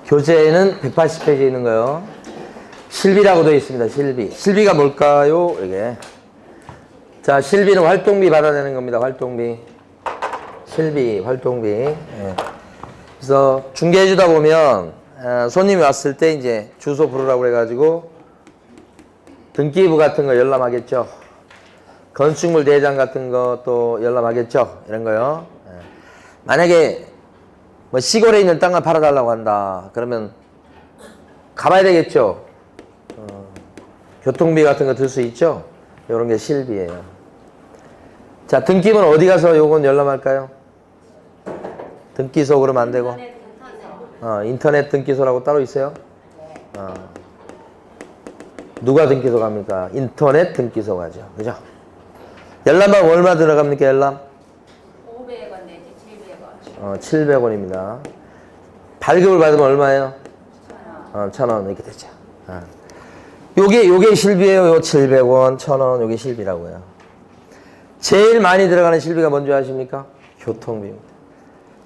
교재에는 180페이지에 있는 거요. 실비라고 되어 있습니다. 실비. 실비가 뭘까요? 이게. 자, 실비는 활동비 받아내는 겁니다. 활동비. 실비, 활동비. 예. 그래서 중개해주다 보면 손님이 왔을 때 이제 주소 부르라고 해가지고 등기부 같은 거 열람하겠죠. 건축물 대장 같은 거 또 열람하겠죠. 이런 거요. 예. 만약에 뭐 시골에 있는 땅을 팔아달라고 한다. 그러면 가봐야 되겠죠. 교통비 같은 거 들 수 있죠. 이런 게 실비예요. 자, 등기부는 어디 가서 요건 열람할까요? 등기소 그러면 안 되고. 인터넷 등기소라고 따로 있어요? 누가 등기소 갑니까? 인터넷 등기소 가죠. 그죠? 열람하면 얼마 들어갑니까, 열람? 500원 내지 700원. 700원입니다. 발급을 받으면 얼마예요? 1,000원. 1,000원 이렇게 되죠. 요게 실비예요. 요 700원, 1,000원, 요게 실비라고요. 제일 많이 들어가는 실비가 뭔지 아십니까? 교통비입니다.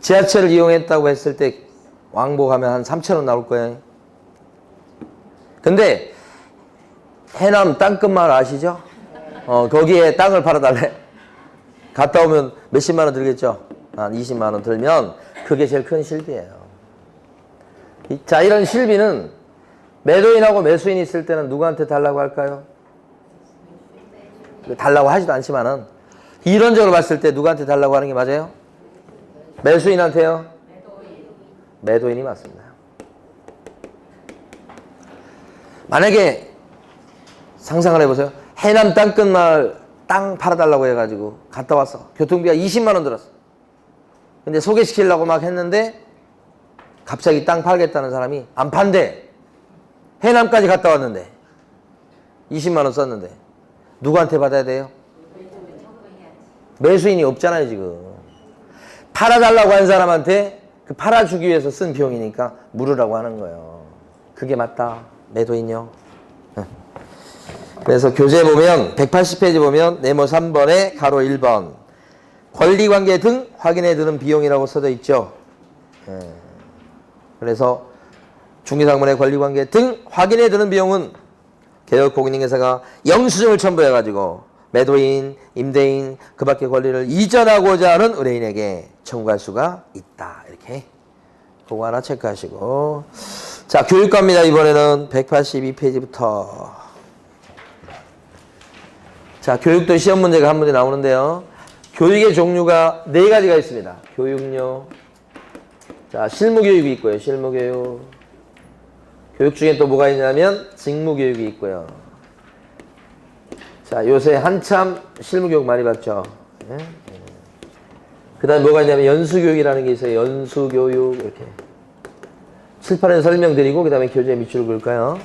지하철을 이용했다고 했을 때 왕복하면 한 3,000원 나올 거예요. 근데 해남 땅끝마을 아시죠? 거기에 땅을 팔아달래. 갔다 오면 몇십만 원 들겠죠? 한 20만 원 들면 그게 제일 큰 실비예요. 자, 이런 실비는 매도인하고 매수인이 있을 때는 누구한테 달라고 할까요? 달라고 하지도 않지만은 이론적으로 봤을 때 누구한테 달라고 하는 게 맞아요? 매수인한테요? 매도인이 맞습니다. 근데 상상을 해보세요. 해남 땅끝마을 땅 팔아달라고 해가지고 갔다 왔어. 교통비가 20만 원 들었어. 근데 소개시키려고 막 했는데 갑자기 땅 팔겠다는 사람이 안 판대. 해남까지 갔다 왔는데 20만 원 썼는데 누구한테 받아야 돼요? 매수인이 없잖아요 지금. 팔아달라고 한 사람한테 그 팔아주기 위해서 쓴 비용이니까 물으라고 하는 거예요. 그게 맞다. 매도인요. 그래서 교재 보면 180페이지 보면 네모 3번에 가로 1번 권리관계 등 확인해 두는 비용이라고 써져 있죠. 그래서 중개상물의 권리관계 등 확인해 두는 비용은 개혁공인중개사가 영수증을 첨부해가지고 매도인, 임대인, 그 밖의 권리를 이전하고자 하는 의뢰인에게 청구할 수가 있다. 이렇게 그거 하나 체크하시고. 자, 교육과입니다. 이번에는 182페이지부터. 자, 교육도 시험 문제가 한 문제 나오는데요. 교육의 종류가 4가지가 있습니다. 교육료. 자, 실무교육이 있고요. 실무교육. 교육 중에 또 뭐가 있냐면 직무교육이 있고요. 자, 요새 한참 실무교육 많이 받죠. 그 다음에 뭐가 있냐면 연수교육이라는 게 있어요. 연수교육. 이렇게. 칠판에 설명드리고 그 다음에 교재에 밑줄을 그을까요?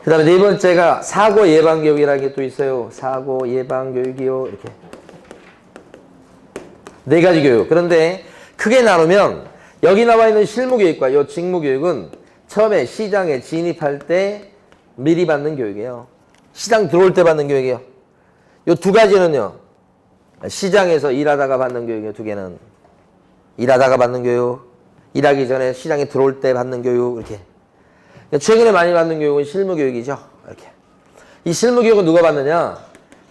그 다음에 4번째가 사고 예방 교육이라는 게 또 있어요. 사고 예방 교육이요. 이렇게. 4가지 교육. 그런데 크게 나누면 여기 나와 있는 실무교육과 이 직무교육은 처음에 시장에 진입할 때 미리 받는 교육이에요. 시장 들어올 때 받는 교육이에요. 이 2가지는요. 시장에서 일하다가 받는 교육이에요. 2개는. 일하다가 받는 교육. 일하기 전에 시장에 들어올 때 받는 교육. 이렇게. 최근에 많이 받는 교육은 실무교육이죠. 이렇게. 이 실무교육은 누가 받느냐?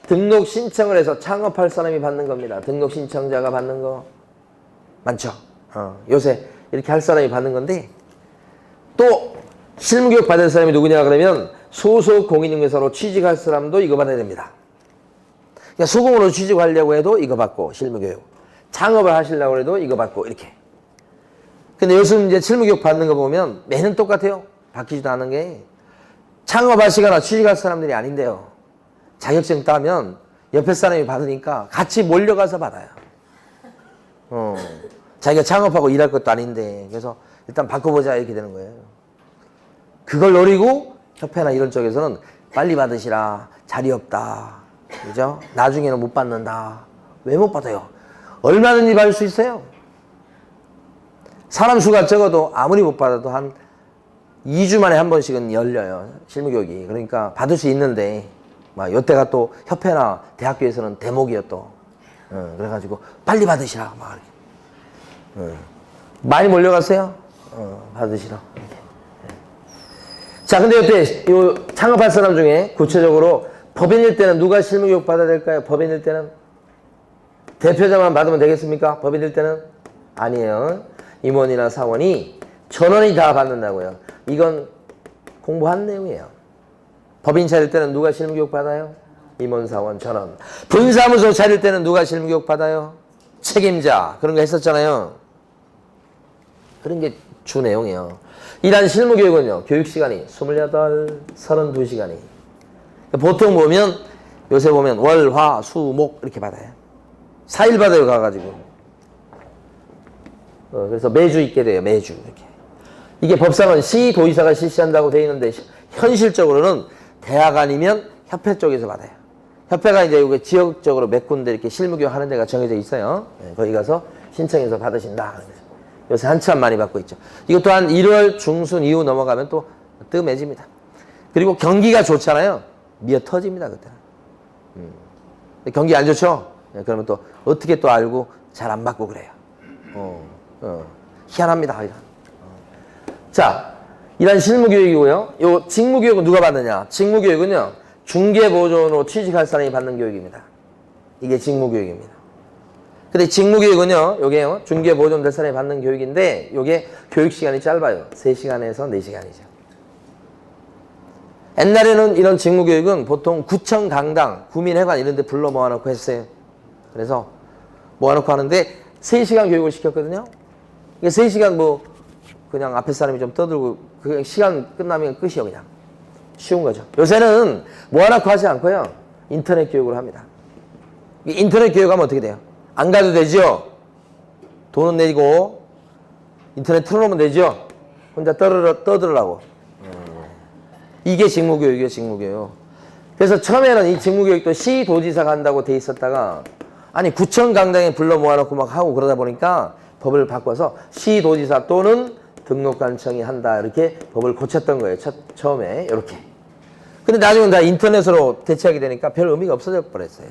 등록 신청을 해서 창업할 사람이 받는 겁니다. 등록 신청자가 받는 거 많죠. 요새 이렇게 할 사람이 받는 건데 또 실무교육 받을 사람이 누구냐 그러면 소속 공인중개사로 취직할 사람도 이거 받아야 됩니다. 그러니까 소공으로 취직하려고 해도 이거 받고 실무교육. 창업을 하시려고 해도 이거 받고 이렇게. 근데 요즘 이제 실무교육 받는 거 보면 매년 똑같아요. 바뀌지도 않은 게 창업하시거나 취직할 사람들이 아닌데요. 자격증 따면 옆에 사람이 받으니까 같이 몰려가서 받아요. 자기가 창업하고 일할 것도 아닌데 그래서 일단 바꿔보자 이렇게 되는 거예요. 그걸 노리고 협회나 이런 쪽에서는 빨리 받으시라. 자리 없다. 그죠? 나중에는 못 받는다. 왜 못 받아요? 얼마든지 받을 수 있어요. 사람 수가 적어도 아무리 못 받아도 한 2주 만에 한 번씩은 열려요. 실무교육이. 그러니까 받을 수 있는데 막 요때가 또 협회나 대학교에서는 대목이요 또. 그래가지고 빨리 받으시라. 막 이렇게. 많이 몰려갔어요. 받으시라. 이렇게. 자, 근데 이때 요 창업할 사람 중에 구체적으로 법인일 때는 누가 실무교육 받아야 될까요? 법인일 때는 대표자만 받으면 되겠습니까? 법인일 때는 아니에요. 임원이나 사원이 전원이 다 받는다고요. 이건 공부한 내용이에요. 법인 차릴 때는 누가 실무교육 받아요? 임원, 사원, 전원. 분사무소 차릴 때는 누가 실무교육 받아요? 책임자. 그런 거 했었잖아요. 그런 게 주 내용이에요. 이란 실무교육은요, 교육시간이 28, 32시간이. 보통 보면, 요새 보면 월, 화, 수, 목 이렇게 받아요. 4일 받아요, 가가지고. 그래서 매주 있게 돼요, 매주. 이렇게. 이게 법상은 시도의사가 실시한다고 되어 있는데, 현실적으로는 대학 아니면 협회 쪽에서 받아요. 협회가 이제 이게 지역적으로 몇 군데 이렇게 실무교육 하는 데가 정해져 있어요. 거기 가서 신청해서 받으신다. 요새 한참 많이 받고 있죠. 이것 또한 1월 중순 이후 넘어가면 또 뜸해집니다. 그리고 경기가 좋잖아요. 미어 터집니다, 그때는. 경기 안 좋죠? 그러면 또 어떻게 또 알고 잘 안 받고 그래요. 희한합니다. 자, 이런 실무교육이고요. 요 직무교육은 누가 받느냐? 직무교육은요, 중개보조원으로 취직할 사람이 받는 교육입니다. 이게 직무교육입니다. 근데 직무교육은요, 요게요, 중개보조원 될 사람이 받는 교육인데, 요게 교육시간이 짧아요. 3시간에서 4시간이죠. 옛날에는 이런 직무교육은 보통 구청, 강당, 구민회관 이런 데 불러 모아놓고 했어요. 그래서 모아놓고 하는데 3시간 교육을 시켰거든요. 이게 3시간 뭐 그냥 앞에 사람이 좀 떠들고 그 시간 끝나면 끝이요. 그냥 쉬운 거죠. 요새는 모아놓고 하지 않고요, 인터넷 교육을 합니다. 인터넷 교육하면 어떻게 돼요? 안 가도 되죠? 돈은 내고 인터넷 틀어놓으면 되죠? 혼자 떠들으라고. 이게 직무교육이에요, 직무교육. 그래서 처음에는 이 직무교육도 시도지사가 한다고 돼 있었다가, 아니 구청 강당에 불러 모아놓고 막 하고 그러다 보니까 법을 바꿔서 시도지사 또는 등록관청이 한다, 이렇게 법을 고쳤던 거예요. 처음에 이렇게. 근데 나중에 다 인터넷으로 대체하게 되니까 별 의미가 없어져 버렸어요.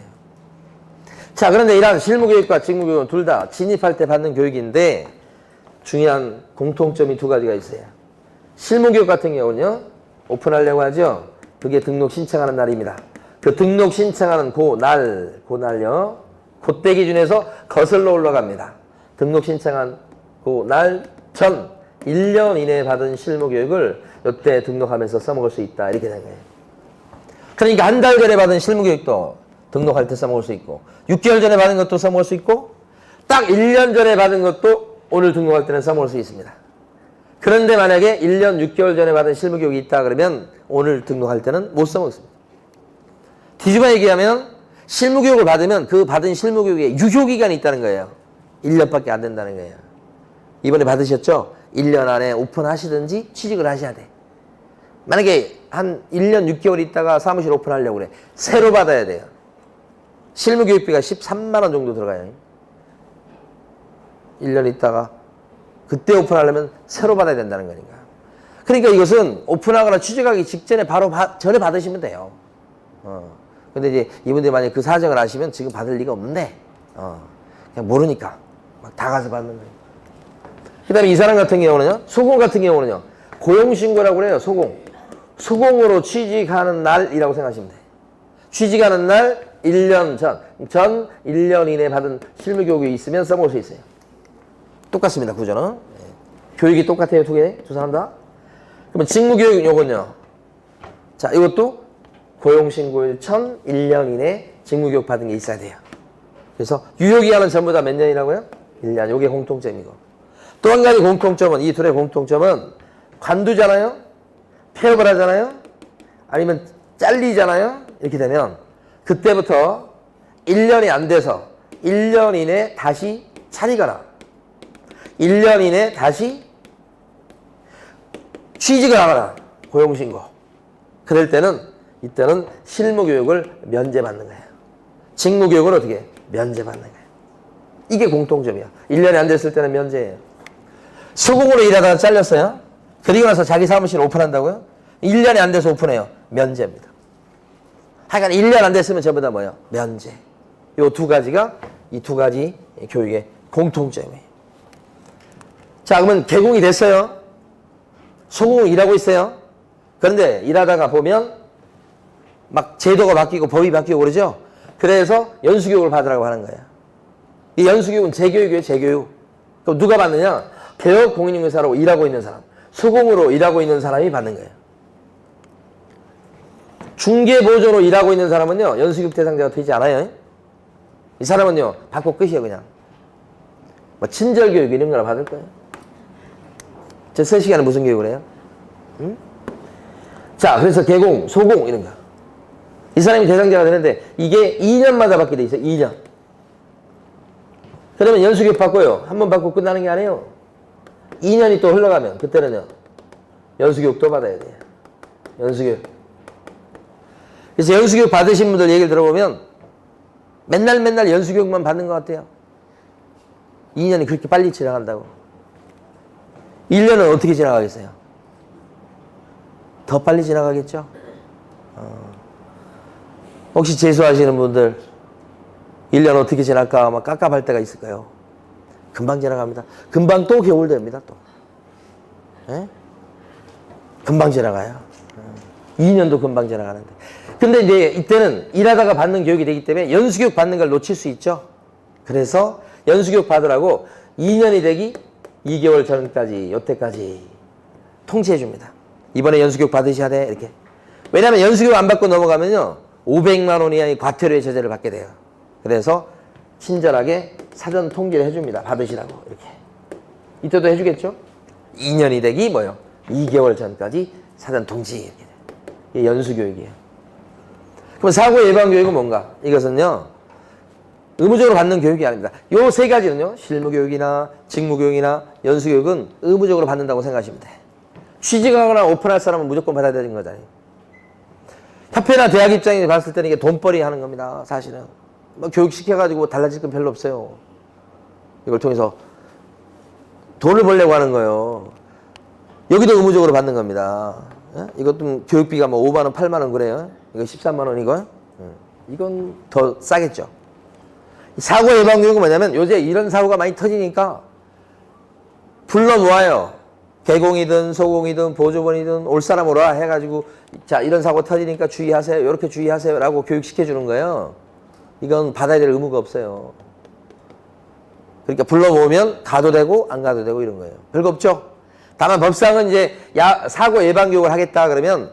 자, 그런데 이러한 실무교육과 직무교육은 둘 다 진입할 때 받는 교육인데 중요한 공통점이 2가지가 있어요. 실무교육 같은 경우는요, 오픈하려고 하죠. 그게 등록 신청하는 날입니다. 그 등록 신청하는 그날요, 그때 기준에서 거슬러 올라갑니다. 등록 신청한 그날 전 1년 이내에 받은 실무교육을 이때 등록하면서 써먹을 수 있다, 이렇게 된 거예요. 그러니까 한 달 전에 받은 실무교육도 등록할 때 써먹을 수 있고, 6개월 전에 받은 것도 써먹을 수 있고, 딱 1년 전에 받은 것도 오늘 등록할 때는 써먹을 수 있습니다. 그런데 만약에 1년 6개월 전에 받은 실무교육이 있다 그러면 오늘 등록할 때는 못 써먹습니다. 뒤집어 얘기하면 실무교육을 받으면 그 받은 실무교육에 유효기간이 있다는 거예요. 1년밖에 안 된다는 거예요. 이번에 받으셨죠? 1년 안에 오픈하시든지 취직을 하셔야 돼. 만약에 한 1년 6개월 있다가 사무실 오픈하려고 그래. 새로 받아야 돼요. 실무교육비가 13만 원 정도 들어가요. 1년 있다가 그때 오픈하려면 새로 받아야 된다는 거니까. 그러니까 이것은 오픈하거나 취직하기 직전에 바로 전에 받으시면 돼요. 근데 이제 이분들이 만약에 그 사정을 아시면 지금 받을 리가 없는데, 그냥 모르니까 막 다 가서 받는 거예요. 그 다음에 이 사람 같은 경우는요, 소공 같은 경우는요, 고용신고라고 그래요, 소공. 소공으로 취직하는 날이라고 생각하시면 돼요. 취직하는 날 1년 전 1년 이내에 받은 실무교육이 있으면 써먹을 수 있어요. 똑같습니다, 구조는. 교육이 똑같아요, 두 사람 다. 그러면 직무교육 요건요. 자, 이것도 고용신고일 전 1년 이내 직무교육 받은 게 있어야 돼요. 그래서 유효기간은 전부 다 몇 년이라고요? 1년. 요게 공통점이고. 또 한 가지 공통점은, 이 둘의 공통점은 관두잖아요? 폐업을 하잖아요? 아니면 잘리잖아요? 이렇게 되면 그때부터 1년이 안 돼서 1년 이내 다시 차리거나 1년 이내 다시 취직을 하거나 고용신고. 그럴 때는 이때는 실무교육을 면제받는 거예요. 직무교육을 어떻게 면제받는 거예요. 이게 공통점이야. 1년이 안 됐을 때는 면제예요. 소공으로 일하다가 잘렸어요. 그리고 나서 자기 사무실 오픈한다고요? 1년이 안 돼서 오픈해요. 면제입니다. 하여간 1년 안 됐으면 전부 다 뭐예요? 면제. 요 2가지가 이 2가지 교육의 공통점이에요. 자, 그러면 개공이 됐어요. 소공을 일하고 있어요. 그런데 일하다가 보면 막 제도가 바뀌고 법이 바뀌고 그러죠. 그래서 연수교육을 받으라고 하는 거예요. 이 연수교육은 재교육이에요, 재교육. 그럼 누가 받느냐? 개업 공인중개사로 일하고 있는 사람, 수공으로 일하고 있는 사람이 받는 거예요. 중개보조로 일하고 있는 사람은요, 연수교육 대상자가 되지 않아요. 이 사람은요, 받고 끝이에요, 그냥. 뭐 친절교육 이런 거나 받을 거예요. 제 세 시간에 무슨 교육을 해요? 응? 자, 그래서 개공, 소공 이런 거. 이 사람이 대상자가 되는데 이게 2년마다 받게 돼 있어요. 2년. 그러면 연수교육 받고요. 한 번 받고 끝나는 게 아니에요. 2년이 또 흘러가면 그때는요. 연수교육 또 받아야 돼요. 연수교육. 그래서 연수교육 받으신 분들 얘기를 들어보면 맨날 연수교육만 받는 것 같아요. 2년이 그렇게 빨리 지나간다고. 1년은 어떻게 지나가겠어요? 더 빨리 지나가겠죠? 혹시 재수하시는 분들 1년 어떻게 지날까 막 깝깝할 때가 있을까요? 금방 지나갑니다. 금방 또 겨울 됩니다. 또. 예? 금방 지나가요. 2년도 금방 지나가는데. 근데 이제 이때는 일하다가 받는 교육이 되기 때문에 연수교육 받는 걸 놓칠 수 있죠. 그래서 연수교육 받으라고 2년이 되기 2개월 전까지, 요때까지 통지해 줍니다. 이번에 연수교육 받으셔야 돼. 이렇게. 왜냐하면 연수교육 안 받고 넘어가면요. 500만 원 이하의 과태료의 제재를 받게 돼요. 그래서 친절하게 사전 통지를 해줍니다. 받으시라고. 이렇게. 이때도 해주겠죠? 2년이 되기 뭐요? 2개월 전까지 사전 통지. 이렇게. 이게 연수교육이에요. 그럼 사고 예방 교육은 뭔가? 이것은요. 의무적으로 받는 교육이 아닙니다. 요 세 가지는요. 실무교육이나 직무교육이나 연수교육은 의무적으로 받는다고 생각하시면 돼요. 취직하거나 오픈할 사람은 무조건 받아야 되는 거잖아요. 협회나 대학 입장에서 봤을 때는 이게 돈벌이 하는 겁니다. 사실은. 뭐 교육시켜가지고 달라질 건 별로 없어요. 이걸 통해서 돈을 벌려고 하는 거예요. 여기도 의무적으로 받는 겁니다. 예? 이것도 교육비가 뭐 5만 원, 8만 원 그래요. 이거 13만 원 이거. 이건 더 싸겠죠. 사고 예방 교육은 뭐냐면 요새 이런 사고가 많이 터지니까 불러 모아요. 개공이든 소공이든 보조본이든 올 사람 오라 해가지고 자 이런 사고 터지니까 주의하세요. 이렇게 주의하세요. 라고 교육시켜주는 거예요. 이건 받아야 될 의무가 없어요. 그러니까 불러 모으면 가도 되고 안 가도 되고 이런 거예요. 별거 없죠. 다만 법상은 이제 사고 예방 교육을 하겠다 그러면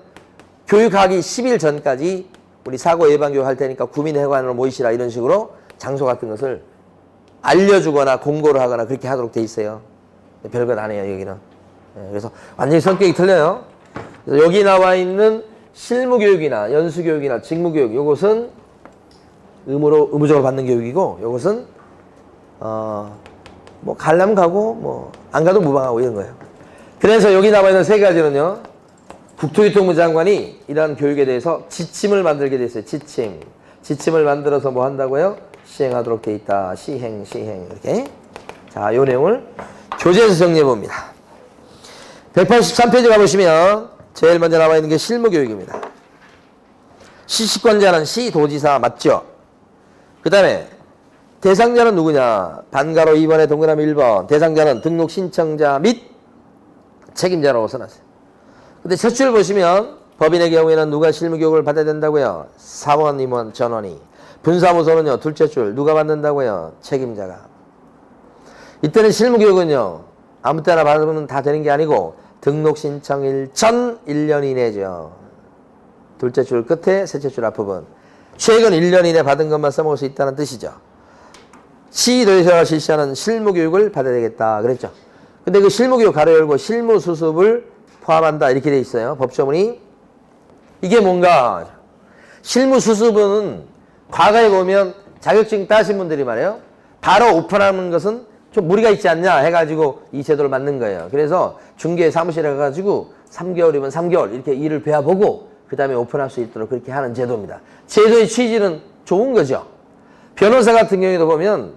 교육하기 10일 전까지 우리 사고 예방 교육 할 테니까 구민회관으로 모이시라 이런 식으로 장소 같은 것을 알려주거나 공고를 하거나 그렇게 하도록 돼 있어요. 별것 안 해요, 여기는. 그래서 완전히 성격이 틀려요. 그래서 여기 나와 있는 실무교육이나 연수교육이나 직무교육, 요것은 의무적으로 받는 교육이고, 요것은, 뭐, 가려면 가고, 뭐, 안 가도 무방하고 이런 거예요. 그래서 여기 나와 있는 세 가지는요, 국토교통부 장관이 이러한 교육에 대해서 지침을 만들게 돼 있어요. 지침을 만들어서 뭐 한다고요? 시행하도록 돼 있다. 시행, 이렇게. 자, 요 내용을 교재에서 정리해 봅니다. 183페이지 가보시면 제일 먼저 나와 있는 게 실무교육입니다. 시식권자는 시도지사 맞죠? 그 다음에 대상자는 누구냐? 반가로 2번에 동그라미 1번. 대상자는 등록 신청자 및 책임자라고 써놨어요. 근데 첫 줄 보시면 법인의 경우에는 누가 실무교육을 받아야 된다고요? 사원, 임원, 전원이. 분사무소는요, 둘째 줄 누가 받는다고요? 책임자가. 이때는 실무교육은요, 아무 때나 받으면 다 되는 게 아니고 등록 신청일 전 1년 이내죠. 둘째 줄 끝에 셋째 줄 앞부분. 최근 1년 이내 받은 것만 써먹을 수 있다는 뜻이죠. 시도에서 실시하는 실무교육을 받아야 되겠다 그랬죠. 근데 그 실무교육 가로 열고 실무수습을 포함한다 이렇게 돼 있어요. 법조문이. 이게 뭔가 실무수습은 과거에 보면 자격증 따신 분들이 말이에요. 바로 오픈하는 것은 좀 무리가 있지 않냐 해가지고 이 제도를 만든 거예요. 그래서 중개 사무실에 가가지고 3개월이면 3개월 이렇게 일을 배워보고 그 다음에 오픈할 수 있도록 그렇게 하는 제도입니다. 제도의 취지는 좋은 거죠. 변호사 같은 경우에도 보면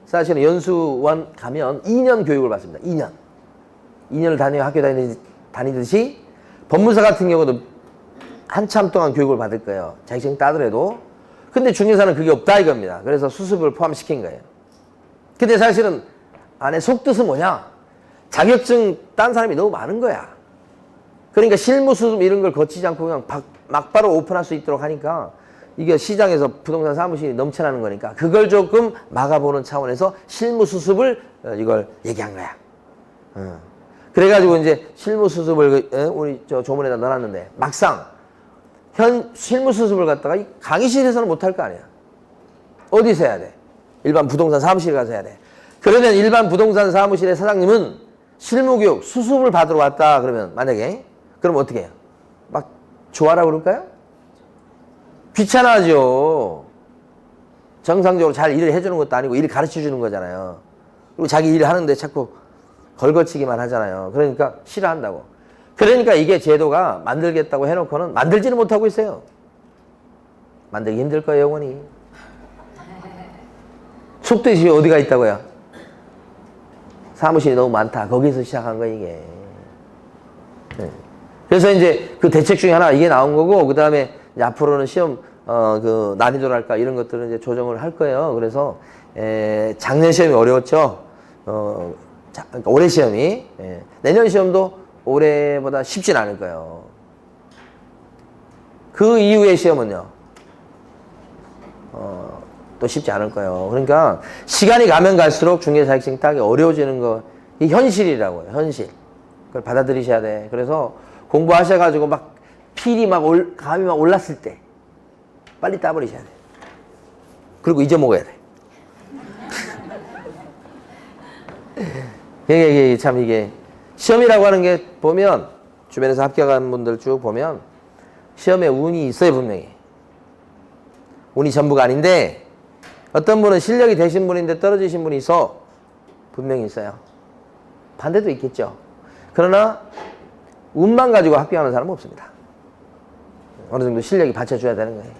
사실은 연수원 가면 2년 교육을 받습니다. 2년을 다니고 학교 다니듯이 법무사 같은 경우도 한참 동안 교육을 받을 거예요. 자격증 따더라도. 근데 중개사는 그게 없다 이겁니다. 그래서 수습을 포함시킨 거예요. 근데 사실은 안에 속뜻은 뭐냐? 자격증 딴 사람이 너무 많은 거야. 그러니까 실무 수습 이런 걸 거치지 않고 그냥 막바로 오픈할 수 있도록 하니까 이게 시장에서 부동산 사무실이 넘쳐나는 거니까 그걸 조금 막아보는 차원에서 실무 수습을 이걸 얘기한 거야. 그래가지고 이제 실무 수습을 우리 저 조문에다 넣어놨는데 막상 실무 수습을 갖다가 이 강의실에서는 못할 거 아니야. 어디서 해야 돼? 일반 부동산 사무실 가서 해야 돼. 그러면 일반 부동산 사무실의 사장님은 실무교육 수습을 받으러 왔다 그러면 만약에 그럼 어떻게 해요? 막 좋아라 그럴까요? 귀찮아하죠. 정상적으로 잘 일을 해주는 것도 아니고 일 가르쳐주는 거잖아요. 그리고 자기 일 하는데 자꾸 걸거치기만 하잖아요. 그러니까 싫어한다고. 그러니까 이게 제도가 만들겠다고 해놓고는 만들지는 못하고 있어요. 만들기 힘들 거예요, 영원히. 속뜻이 어디가 있다고요? 사무실이 너무 많다. 거기서 시작한 거야, 이게. 네. 그래서 이제 그 대책 중에 하나 이게 나온 거고, 그 다음에 앞으로는 시험, 그 난이도랄까 이런 것들은 이제 조정을 할 거예요. 그래서, 작년 시험이 어려웠죠. 그러니까 올해 시험이. 내년 시험도 올해보다 쉽진 않을 거예요. 그 이후의 시험은요. 또 쉽지 않을 거예요. 그러니까 시간이 가면 갈수록 중개자격증 따기 어려워지는 거, 이 현실이라고요. 현실. 그걸 받아들이셔야 돼. 그래서 공부하셔가지고 막 필이 감이 막 올랐을 때 빨리 따버리셔야 돼. 그리고 잊어먹어야 돼. 이게 참 이게 시험이라고 하는 게 보면 주변에서 합격한 분들 쭉 보면 시험에 운이 있어요, 분명히. 운이 전부가 아닌데 어떤 분은 실력이 되신 분인데 떨어지신 분이 있어. 분명히 있어요. 반대도 있겠죠. 그러나 운만 가지고 합격하는 사람은 없습니다. 어느 정도 실력이 받쳐줘야 되는 거예요.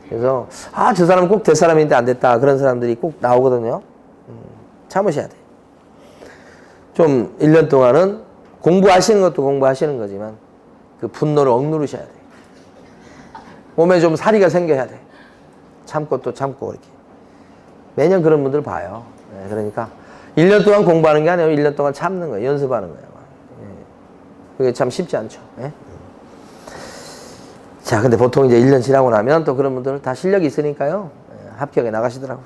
그래서 저 사람은 꼭 될 사람인데 안 됐다. 그런 사람들이 꼭 나오거든요. 참으셔야 돼요. 좀 1년 동안은 공부하시는 것도 공부하시는 거지만 그 분노를 억누르셔야 돼요. 몸에 좀 사리가 생겨야 돼. 참고 또 참고 이렇게. 매년 그런 분들 봐요. 네, 그러니까 1년 동안 공부하는 게 아니라 1년 동안 참는 거예요. 연습하는 거예요. 그게 참 쉽지 않죠. 네? 자, 근데 보통 이제 1년 지나고 나면 또 그런 분들은 다 실력이 있으니까요. 합격에 나가시더라고요.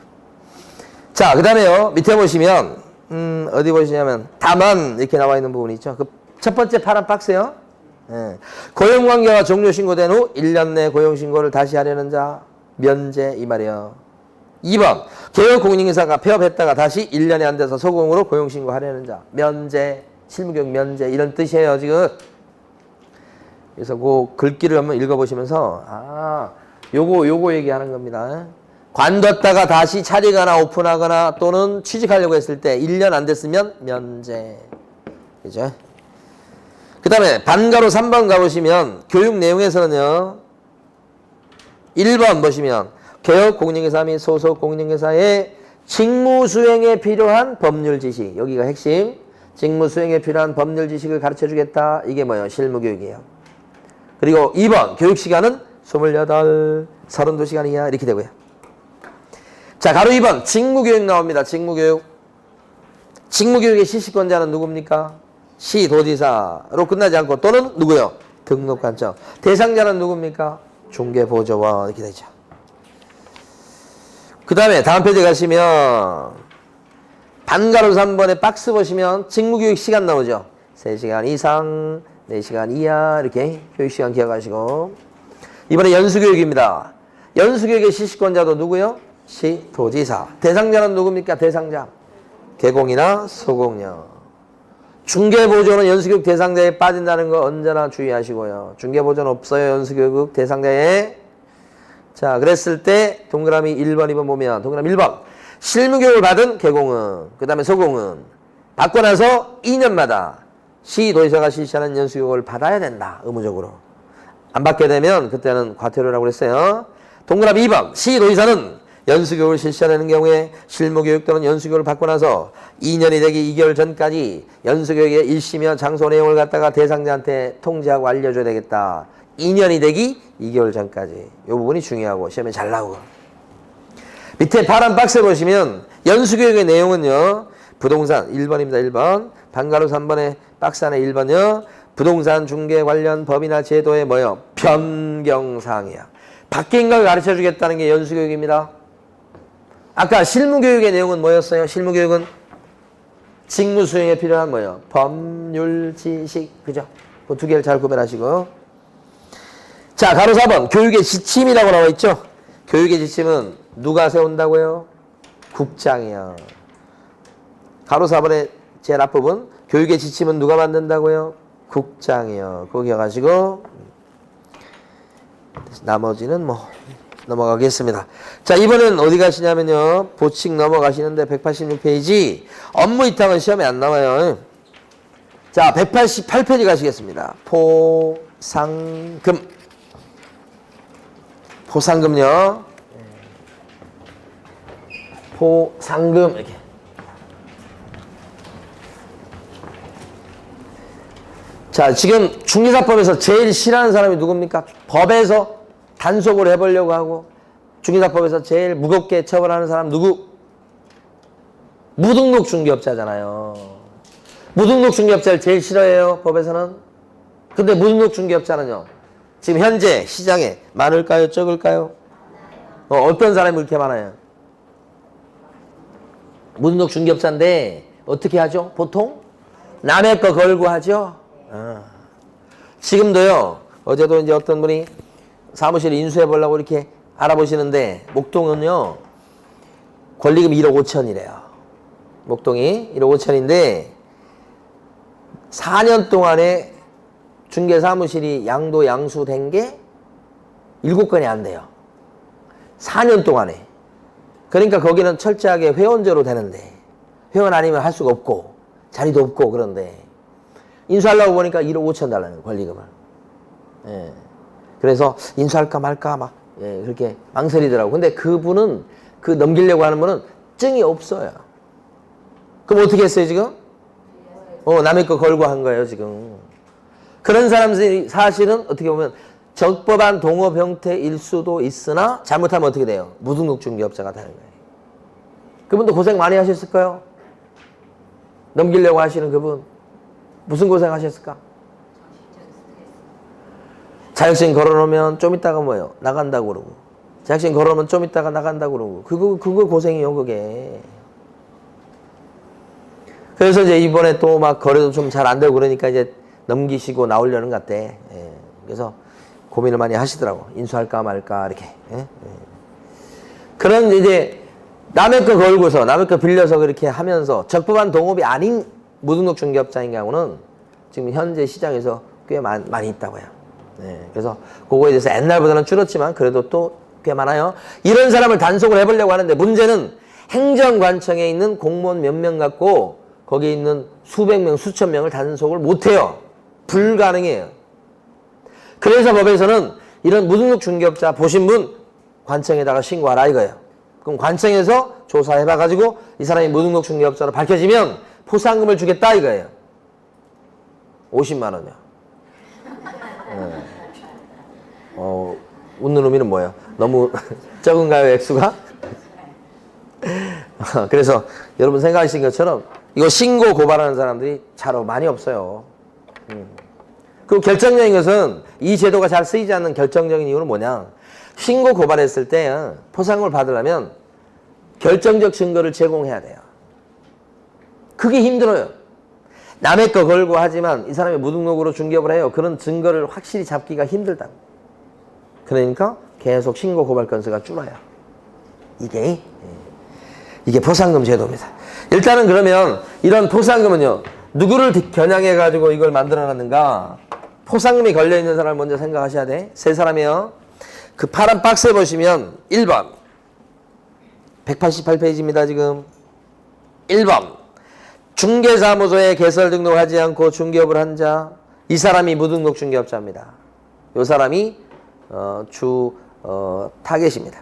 자, 그 다음에요. 밑에 보시면, 어디 보시냐면, 다만, 이렇게 나와 있는 부분이 있죠. 그 첫 번째 파란 박스요. 고용관계가 종료신고된 후 1년 내 고용신고를 다시 하려는 자, 면제, 이 말이에요. 2번, 개업공인인사가 폐업했다가 다시 1년이 안 돼서 소공으로 고용신고하려는 자, 면제, 실무교육 면제, 이런 뜻이에요, 지금. 그래서 그 글귀를 한번 읽어보시면서, 요거 얘기하는 겁니다. 관뒀다가 다시 차리거나 오픈하거나 또는 취직하려고 했을 때 1년 안 됐으면 면제. 그죠? 그 다음에 반가로 3번 가보시면 교육 내용에서는요. 1번 보시면 개업 공인중개사 및 소속 공인중개사의 직무 수행에 필요한 법률 지식. 여기가 핵심. 직무 수행에 필요한 법률 지식을 가르쳐 주겠다. 이게 뭐예요? 실무교육이에요. 그리고 2번 교육시간은 28, 32시간이야. 이렇게 되고요. 자, 가로 2번 직무교육 나옵니다. 직무교육. 직무교육의 실시권자는 누굽니까? 시도지사로 끝나지 않고 또는 누구요? 등록관청. 대상자는 누굽니까? 중개보조원. 이렇게 되죠. 그 다음에 다음 페이지 가시면 반가로 3번에 박스 보시면 직무교육 시간 나오죠. 3시간 이상, 4시간 이하 이렇게 교육시간 기억하시고. 이번에 연수교육입니다. 연수교육의 실시권자도 누구요? 시도지사. 대상자는 누굽니까? 대상자. 개공이나 소공요. 중개보조는 연수교육 대상자에 빠진다는 거 언제나 주의하시고요. 중개보조는 없어요. 연수교육 대상자에. 자, 그랬을 때 동그라미 1번, 2번 보면 동그라미 1번. 실무교육을 받은 개공은, 그 다음에 소공은 받고 나서 2년마다 시도지사가 실시하는 연수교육을 받아야 된다. 의무적으로. 안 받게 되면 그때는 과태료라고 그랬어요. 동그라미 2번. 시도지사는 연수교육을 실시하는 경우에 실무교육 또는 연수교육을 받고 나서 2년이 되기 2개월 전까지 연수교육의 일시며 장소 내용을 갖다가 대상자한테 통지하고 알려줘야 되겠다. 2년이 되기 2개월 전까지. 이 부분이 중요하고 시험에 잘 나오고. 밑에 파란 박스 보시면 연수교육의 내용은요. 부동산 1번입니다. 1번. 반가로 3번에 박스 안에 1번요. 부동산 중개 관련 법이나 제도의 뭐요? 변경사항이야. 바뀐 걸 가르쳐 주겠다는 게 연수교육입니다. 아까 실무교육의 내용은 뭐였어요? 실무교육은 직무 수행에 필요한 뭐예요? 법률 지식. 그죠? 그 두 개를 잘 구별하시고. 자, 가로 4번. 교육의 지침이라고 나와 있죠? 교육의 지침은 누가 세운다고요? 국장이요. 가로 4번의 제일 앞부분. 교육의 지침은 누가 만든다고요? 국장이요. 그거 기억하시고. 나머지는 뭐 넘어가겠습니다. 자, 이번엔 어디 가시냐면요. 보칙 넘어가시는데 186페이지. 업무 이탈은 시험에 안 나와요. 자, 188페이지 가시겠습니다. 포상금. 포상금요. 포상금 이렇게. 자, 지금 중개사법에서 제일 싫어하는 사람이 누굽니까? 법에서 단속을 해보려고 하고 중개사법에서 제일 무겁게 처벌하는 사람 누구? 무등록 중개업자잖아요. 무등록 중개업자를 제일 싫어해요, 법에서는. 근데 무등록 중개업자는요, 지금 현재 시장에 많을까요, 적을까요? 어떤 사람이 그렇게 많아요? 무등록 중개업자인데 어떻게 하죠? 보통 남의 거 걸고 하죠. 지금도요. 어제도 이제 어떤 분이 사무실 인수해 보려고 이렇게 알아보시는데 목동은요. 권리금 1억 5천이래요. 목동이 1억 5천인데 4년 동안에 중개사무실이 양도 양수된 게 7건이 안 돼요. 4년 동안에. 그러니까 거기는 철저하게 회원제로 되는데 회원 아니면 할 수가 없고 자리도 없고 그런데 인수하려고 보니까 1억 5천 달라는 권리금을. 예. 그래서 인수할까 말까 막 그렇게 망설이더라고. 근데 그분은 그 넘기려고 하는 분은 증이 없어요. 그럼 어떻게 했어요 지금? 남의 거 걸고 한 거예요 지금. 그런 사람들이 사실은 어떻게 보면 적법한 동업 형태일 수도 있으나 잘못하면 어떻게 돼요? 무등록 중개업자가 되는 거예요. 그분도 고생 많이 하셨을까요? 넘기려고 하시는 그분 무슨 고생하셨을까? 자격증 걸어놓으면 좀 있다가 뭐예요? 나간다고 그러고. 자격증 걸어놓으면 좀 있다가 나간다고 그러고. 그거 고생이요, 그게. 그래서 이제 이번에 또 막 거래도 좀 잘 안 되고 그러니까 이제 넘기시고 나오려는 것 같대. 예. 그래서 고민을 많이 하시더라고. 인수할까 말까, 이렇게. 예? 그런 이제 남의 거 걸고서, 남의 거 빌려서 그렇게 하면서 적법한 동업이 아닌 무등록 중개업자인 경우는 지금 현재 시장에서 꽤 많이 있다고요. 네, 그래서 그거에 대해서 옛날보다는 줄었지만 그래도 또 꽤 많아요. 이런 사람을 단속을 해보려고 하는데 문제는 행정관청에 있는 공무원 몇 명 갖고 거기에 있는 수백 명, 수천 명을 단속을 못해요. 불가능해요. 그래서 법에서는 이런 무등록 중개업자 보신 분 관청에다가 신고하라 이거예요. 그럼 관청에서 조사해봐가지고 이 사람이 무등록 중개업자로 밝혀지면 포상금을 주겠다 이거예요. 50만 원이요. 웃는 의미는 뭐예요? 너무 적은가요, 액수가? 그래서 여러분 생각하신 것처럼 이거 신고 고발하는 사람들이 잘 많이 없어요. 그리고 결정적인 것은 이 제도가 잘 쓰이지 않는 결정적인 이유는 뭐냐? 신고 고발했을 때 포상금을 받으려면 결정적 증거를 제공해야 돼요. 그게 힘들어요. 남의 거 걸고 하지만 이 사람이 무등록으로 중개업을 해요. 그런 증거를 확실히 잡기가 힘들다. 그러니까 계속 신고 고발 건수가 줄어요. 이게 포상금 제도입니다. 일단은 그러면 이런 포상금은요. 누구를 겨냥해가지고 이걸 만들어놨는가? 포상금이 걸려있는 사람을 먼저 생각하셔야 돼. 세 사람이요. 그 파란 박스에 보시면 1번 188페이지입니다. 지금 1번 중개사무소에 개설 등록하지 않고 중개업을 한 자. 이 사람이 무등록 중개업자입니다. 이 사람이 타겟입니다.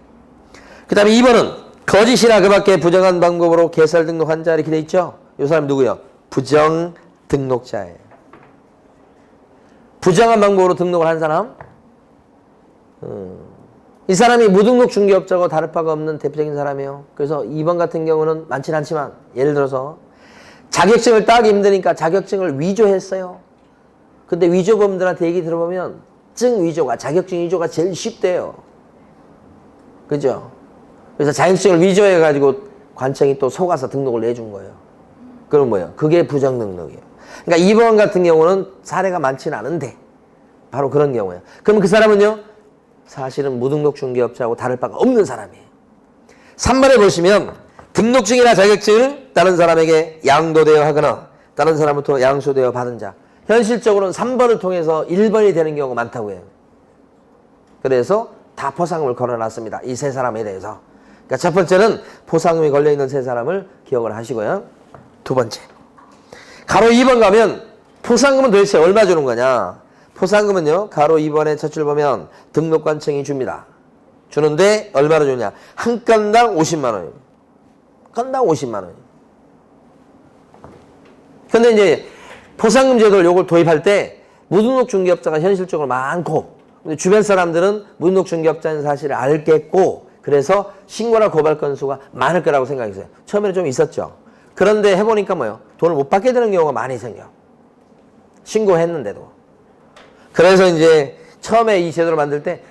그 다음에 2번은 거짓이나 그 밖에 부정한 방법으로 개설 등록한 자 이렇게 돼 있죠. 이 사람 누구요? 부정 등록자예요. 부정한 방법으로 등록을 한 사람. 이 사람이 무등록 중개업자고 다를 바가 없는 대표적인 사람이에요. 그래서 2번 같은 경우는 많진 않지만 예를 들어서 자격증을 따기 힘드니까 자격증을 위조했어요. 근데 위조범들한테 얘기 들어보면 증 위조가, 자격증 위조가 제일 쉽대요. 그죠? 그래서 자격증을 위조해가지고 관청이 또 속아서 등록을 내준 거예요. 그럼 뭐예요? 그게 부정 등록이에요. 그러니까 이번 같은 경우는 사례가 많지는 않은데 바로 그런 경우예요. 그럼 그 사람은요? 사실은 무등록 중개업자하고 다를 바가 없는 사람이에요. 3번에 보시면 등록증이나 자격증을 다른 사람에게 양도되어 하거나 다른 사람부터 양수되어 받은 자. 현실적으로는 3번을 통해서 1번이 되는 경우가 많다고 해요. 그래서 다 포상금을 걸어놨습니다. 이 세 사람에 대해서. 그러니까 첫 번째는 포상금이 걸려있는 세 사람을 기억을 하시고요. 두 번째. 가로 2번 가면 포상금은 도대체 얼마 주는 거냐. 포상금은요. 가로 2번에 첫 줄 보면 등록관청이 줍니다. 주는데 얼마나 주냐. 한 건당 50만 원이에요. 건당 50만 원이에요. 근데 이제 포상금 제도를 요걸 도입할 때 무등록 중개업자가 현실적으로 많고 근데 주변 사람들은 무등록 중개업자인 사실을 알겠고 그래서 신고나 고발 건수가 많을 거라고 생각했어요. 처음에는 좀 있었죠. 그런데 해보니까 뭐예요? 돈을 못 받게 되는 경우가 많이 생겨. 신고했는데도. 그래서 이제 처음에 이 제도를 만들 때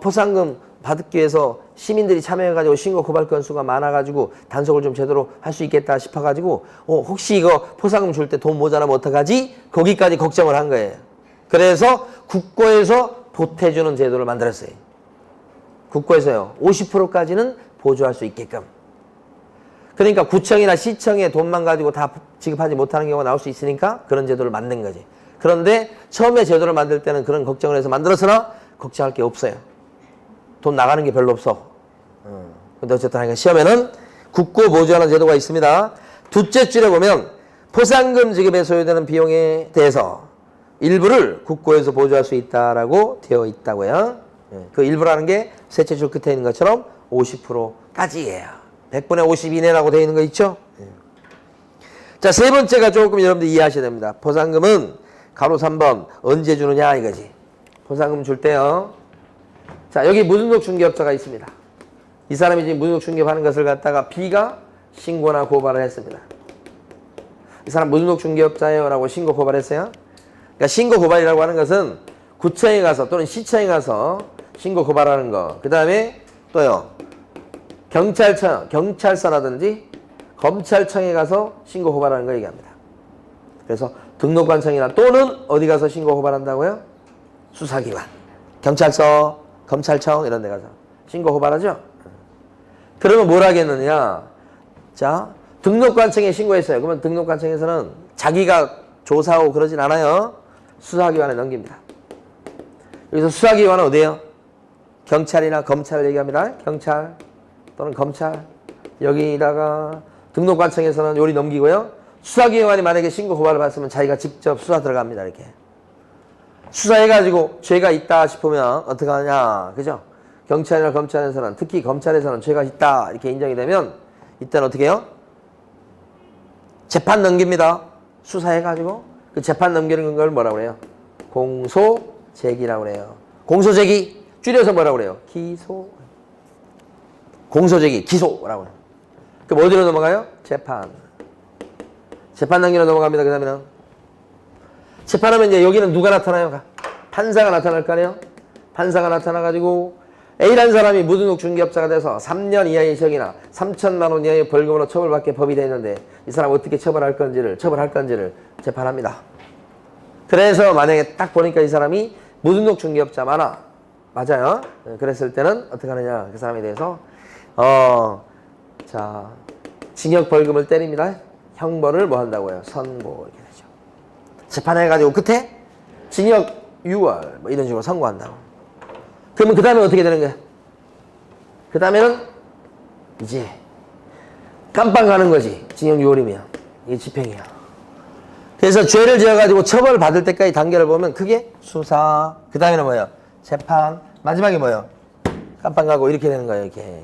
포상금 받기 위해서 시민들이 참여해가지고 신고 고발 건수가 많아가지고 단속을 좀 제대로 할 수 있겠다 싶어가지고 혹시 이거 포상금 줄 때 돈 모자라면 어떡하지? 거기까지 걱정을 한 거예요. 그래서 국고에서 보태주는 제도를 만들었어요. 국고에서요. 50%까지는 보조할 수 있게끔. 그러니까 구청이나 시청에 돈만 가지고 다 지급하지 못하는 경우가 나올 수 있으니까 그런 제도를 만든 거지. 그런데 처음에 제도를 만들 때는 그런 걱정을 해서 만들었으나 걱정할 게 없어요. 돈 나가는 게 별로 없어. 근데 어쨌든 시험에는 국고 보조하는 제도가 있습니다. 둘째 줄에 보면 포상금 지급에 소요되는 비용에 대해서 일부를 국고에서 보조할 수 있다라고 되어 있다고요. 그 일부라는 게 셋째 줄 끝에 있는 것처럼 50%까지예요. 100분의 50 이내라고 되어 있는 거 있죠? 자, 세 번째가 조금 여러분들 이해하셔야 됩니다. 포상금은 가로 3번 언제 주느냐 이거지. 포상금 줄 때요. 자, 여기 무등록 중개업자가 있습니다. 이 사람이 지금 무등록 중개하는 것을 갖다가 B가 신고나 고발을 했습니다. 이 사람 무등록 중개업자예요 라고 신고 고발했어요. 그러니까 신고 고발이라고 하는 것은 구청에 가서 또는 시청에 가서 신고 고발하는 거. 그 다음에 또요. 경찰서라든지 검찰청에 가서 신고 고발하는 거 얘기합니다. 그래서 등록관청이나 또는 어디 가서 신고 고발한다고요? 수사기관. 경찰서, 검찰청 이런 데 가서 신고 고발하죠? 그러면 뭘 하겠느냐? 자, 등록관청에 신고했어요. 그러면 등록관청에서는 자기가 조사하고 그러진 않아요. 수사기관에 넘깁니다. 여기서 수사기관은 어디예요? 경찰이나 검찰을 얘기합니다. 경찰 또는 검찰. 여기다가 등록관청에서는 요리 넘기고요. 수사기관이 만약에 신고 고발을 받으면 자기가 직접 수사 들어갑니다. 이렇게. 수사해가지고 죄가 있다 싶으면 어떻게 하냐. 그죠? 경찰이나 검찰에서는 특히 검찰에서는 죄가 있다 이렇게 인정이 되면 이때는 어떻게 해요? 재판 넘깁니다. 수사해가지고 그 재판 넘기는 걸 뭐라고 그래요? 공소제기라고 그래요. 공소제기 줄여서 뭐라고 그래요? 기소. 공소제기 기소라고 해요. 그럼 어디로 넘어가요? 재판. 재판 단계로 넘어갑니다. 그 다음에는 재판하면 이제 여기는 누가 나타나요? 판사가 나타날 거 아니에요? 판사가 나타나가지고 A라는 사람이 무등록 중개업자가 돼서 3년 이하의 징역이나 3천만 원 이하의 벌금으로 처벌받게 법이 되어 있는데 이 사람 어떻게 처벌할 건지를 재판합니다. 그래서 만약에 딱 보니까 이 사람이 무등록 중개업자 맞아요. 그랬을 때는 어떻게 하느냐. 그 사람에 대해서 자 징역 벌금을 때립니다. 형벌을 뭐 한다고요? 선고 이렇게 되죠. 재판해가지고 끝에 징역 6월 뭐 이런 식으로 선고한다고. 그러면 그 다음에 어떻게 되는 거야? 그 다음에는 이제 깜빵 가는 거지. 징역 6월이면 이게 집행이야. 그래서 죄를 지어가지고 처벌을 받을 때까지 단계를 보면 그게 수사. 그 다음에는 뭐예요? 재판. 마지막에 뭐예요? 깜빵 가고 이렇게 되는 거예요. 이렇게.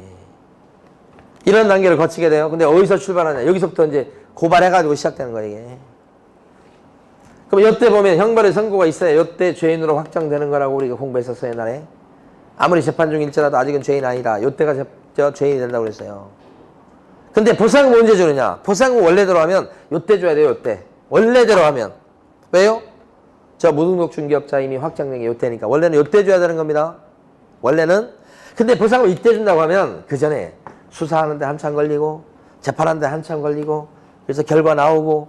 이런 단계를 거치게 돼요. 근데 어디서 출발하냐? 여기서부터 이제 고발해가지고 시작되는 거예요. 이게. 그럼 이때 보면 형벌의 선고가 있어요. 이때 죄인으로 확정되는 거라고 우리가 공부했었어요. 옛날에. 아무리 재판 중일지라도 아직은 죄인 아니다. 이때가 죄인이 된다고 그랬어요. 근데 보상금 언제 주느냐? 보상금 원래대로 하면 이때 줘야 돼요. 이때. 원래대로 하면. 왜요? 저 무등록 중개업자 이미 확정된 게 요때니까 원래는 요때 줘야 되는 겁니다. 원래는. 근데 보상금 이때 준다고 하면 그 전에 수사하는데 한참 걸리고 재판하는데 한참 걸리고 그래서 결과 나오고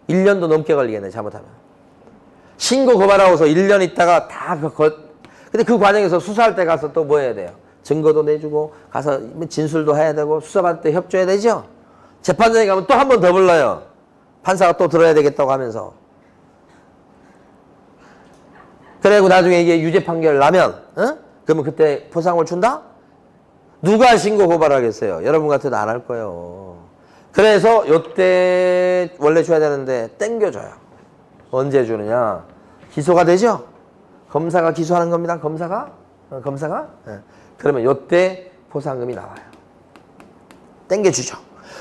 1년도 넘게 걸리겠네 잘못하면. 신고 고발하고서 1년 있다가 다 근데 그 과정에서 수사할 때 가서 또 뭐 해야 돼요? 증거도 내주고 가서 진술도 해야 되고 수사받을 때 협조해야 되죠? 재판장에 가면 또 한 번 더 불러요. 판사가 또 들어야 되겠다고 하면서. 그리고 나중에 이게 유죄 판결 나면 그러면 그때 포상금을 준다? 누가 신고 고발하겠어요? 여러분 같아도 안 할 거예요. 그래서 요때 원래 줘야 되는데 땡겨줘요. 언제 주느냐? 기소가 되죠? 검사가 기소하는 겁니다. 검사가? 네. 그러면 요때 포상금이 나와요. 땡겨주죠.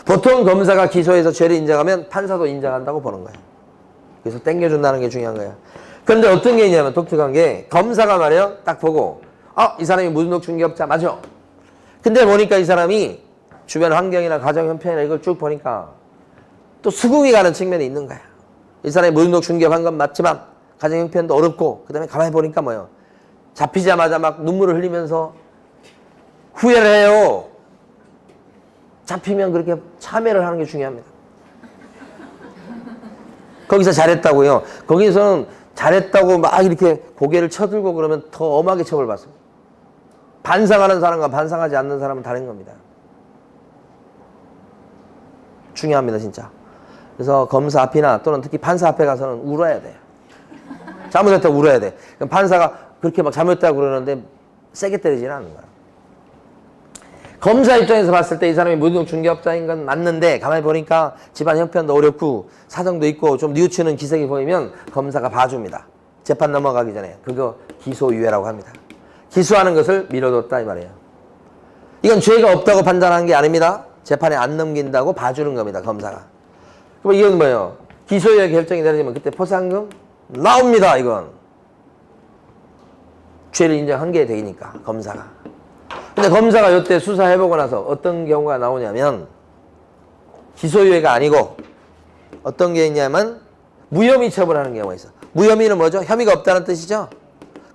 보통 검사가 기소해서 죄를 인정하면 판사도 인정한다고 보는 거예요. 그래서 땡겨준다는 게 중요한 거예요. 그런데 어떤 게 있냐면 독특한 게 검사가 말이에요. 딱 보고 이 사람이 무등록 중개업자 맞아. 근데 보니까 이 사람이 주변 환경이나 가정 형편이나 이걸 쭉 보니까 또 수긍이 가는 측면이 있는 거야. 이 사람이 무등록 중개업한 건 맞지만 가정 형편도 어렵고 그다음에 가만히 보니까 뭐예요. 잡히자마자 막 눈물을 흘리면서 후회를 해요. 잡히면 그렇게 참회를 하는 게 중요합니다. 거기서 잘했다고요. 거기서는 잘했다고 막 이렇게 고개를 쳐들고 그러면 더 엄하게 처벌받습니다. 반성하는 사람과 반성하지 않는 사람은 다른 겁니다. 중요합니다, 진짜. 그래서 검사 앞이나 또는 특히 판사 앞에 가서는 울어야 돼요. 잘못했다고 울어야 돼. 그럼 판사가 그렇게 막 잘못했다고 그러는데 세게 때리지는 않는 거야. 검사 입장에서 봤을 때 이 사람이 무등록 중개업자인 건 맞는데 가만히 보니까 집안 형편도 어렵고 사정도 있고 좀 뉘우치는 기색이 보이면 검사가 봐줍니다. 재판 넘어가기 전에. 그거 기소유예라고 합니다. 기소하는 것을 미뤄뒀다 이 말이에요. 이건 죄가 없다고 판단한 게 아닙니다. 재판에 안 넘긴다고 봐주는 겁니다. 검사가. 그럼 이건 뭐예요? 기소유예 결정이 내려지면 그때 포상금 나옵니다. 이건. 죄를 인정한 게 되니까 검사가. 근데 검사가 이때 수사해보고 나서 어떤 경우가 나오냐면 기소유예가 아니고 어떤 게 있냐면 무혐의 처분하는 경우가 있어. 무혐의는 뭐죠? 혐의가 없다는 뜻이죠.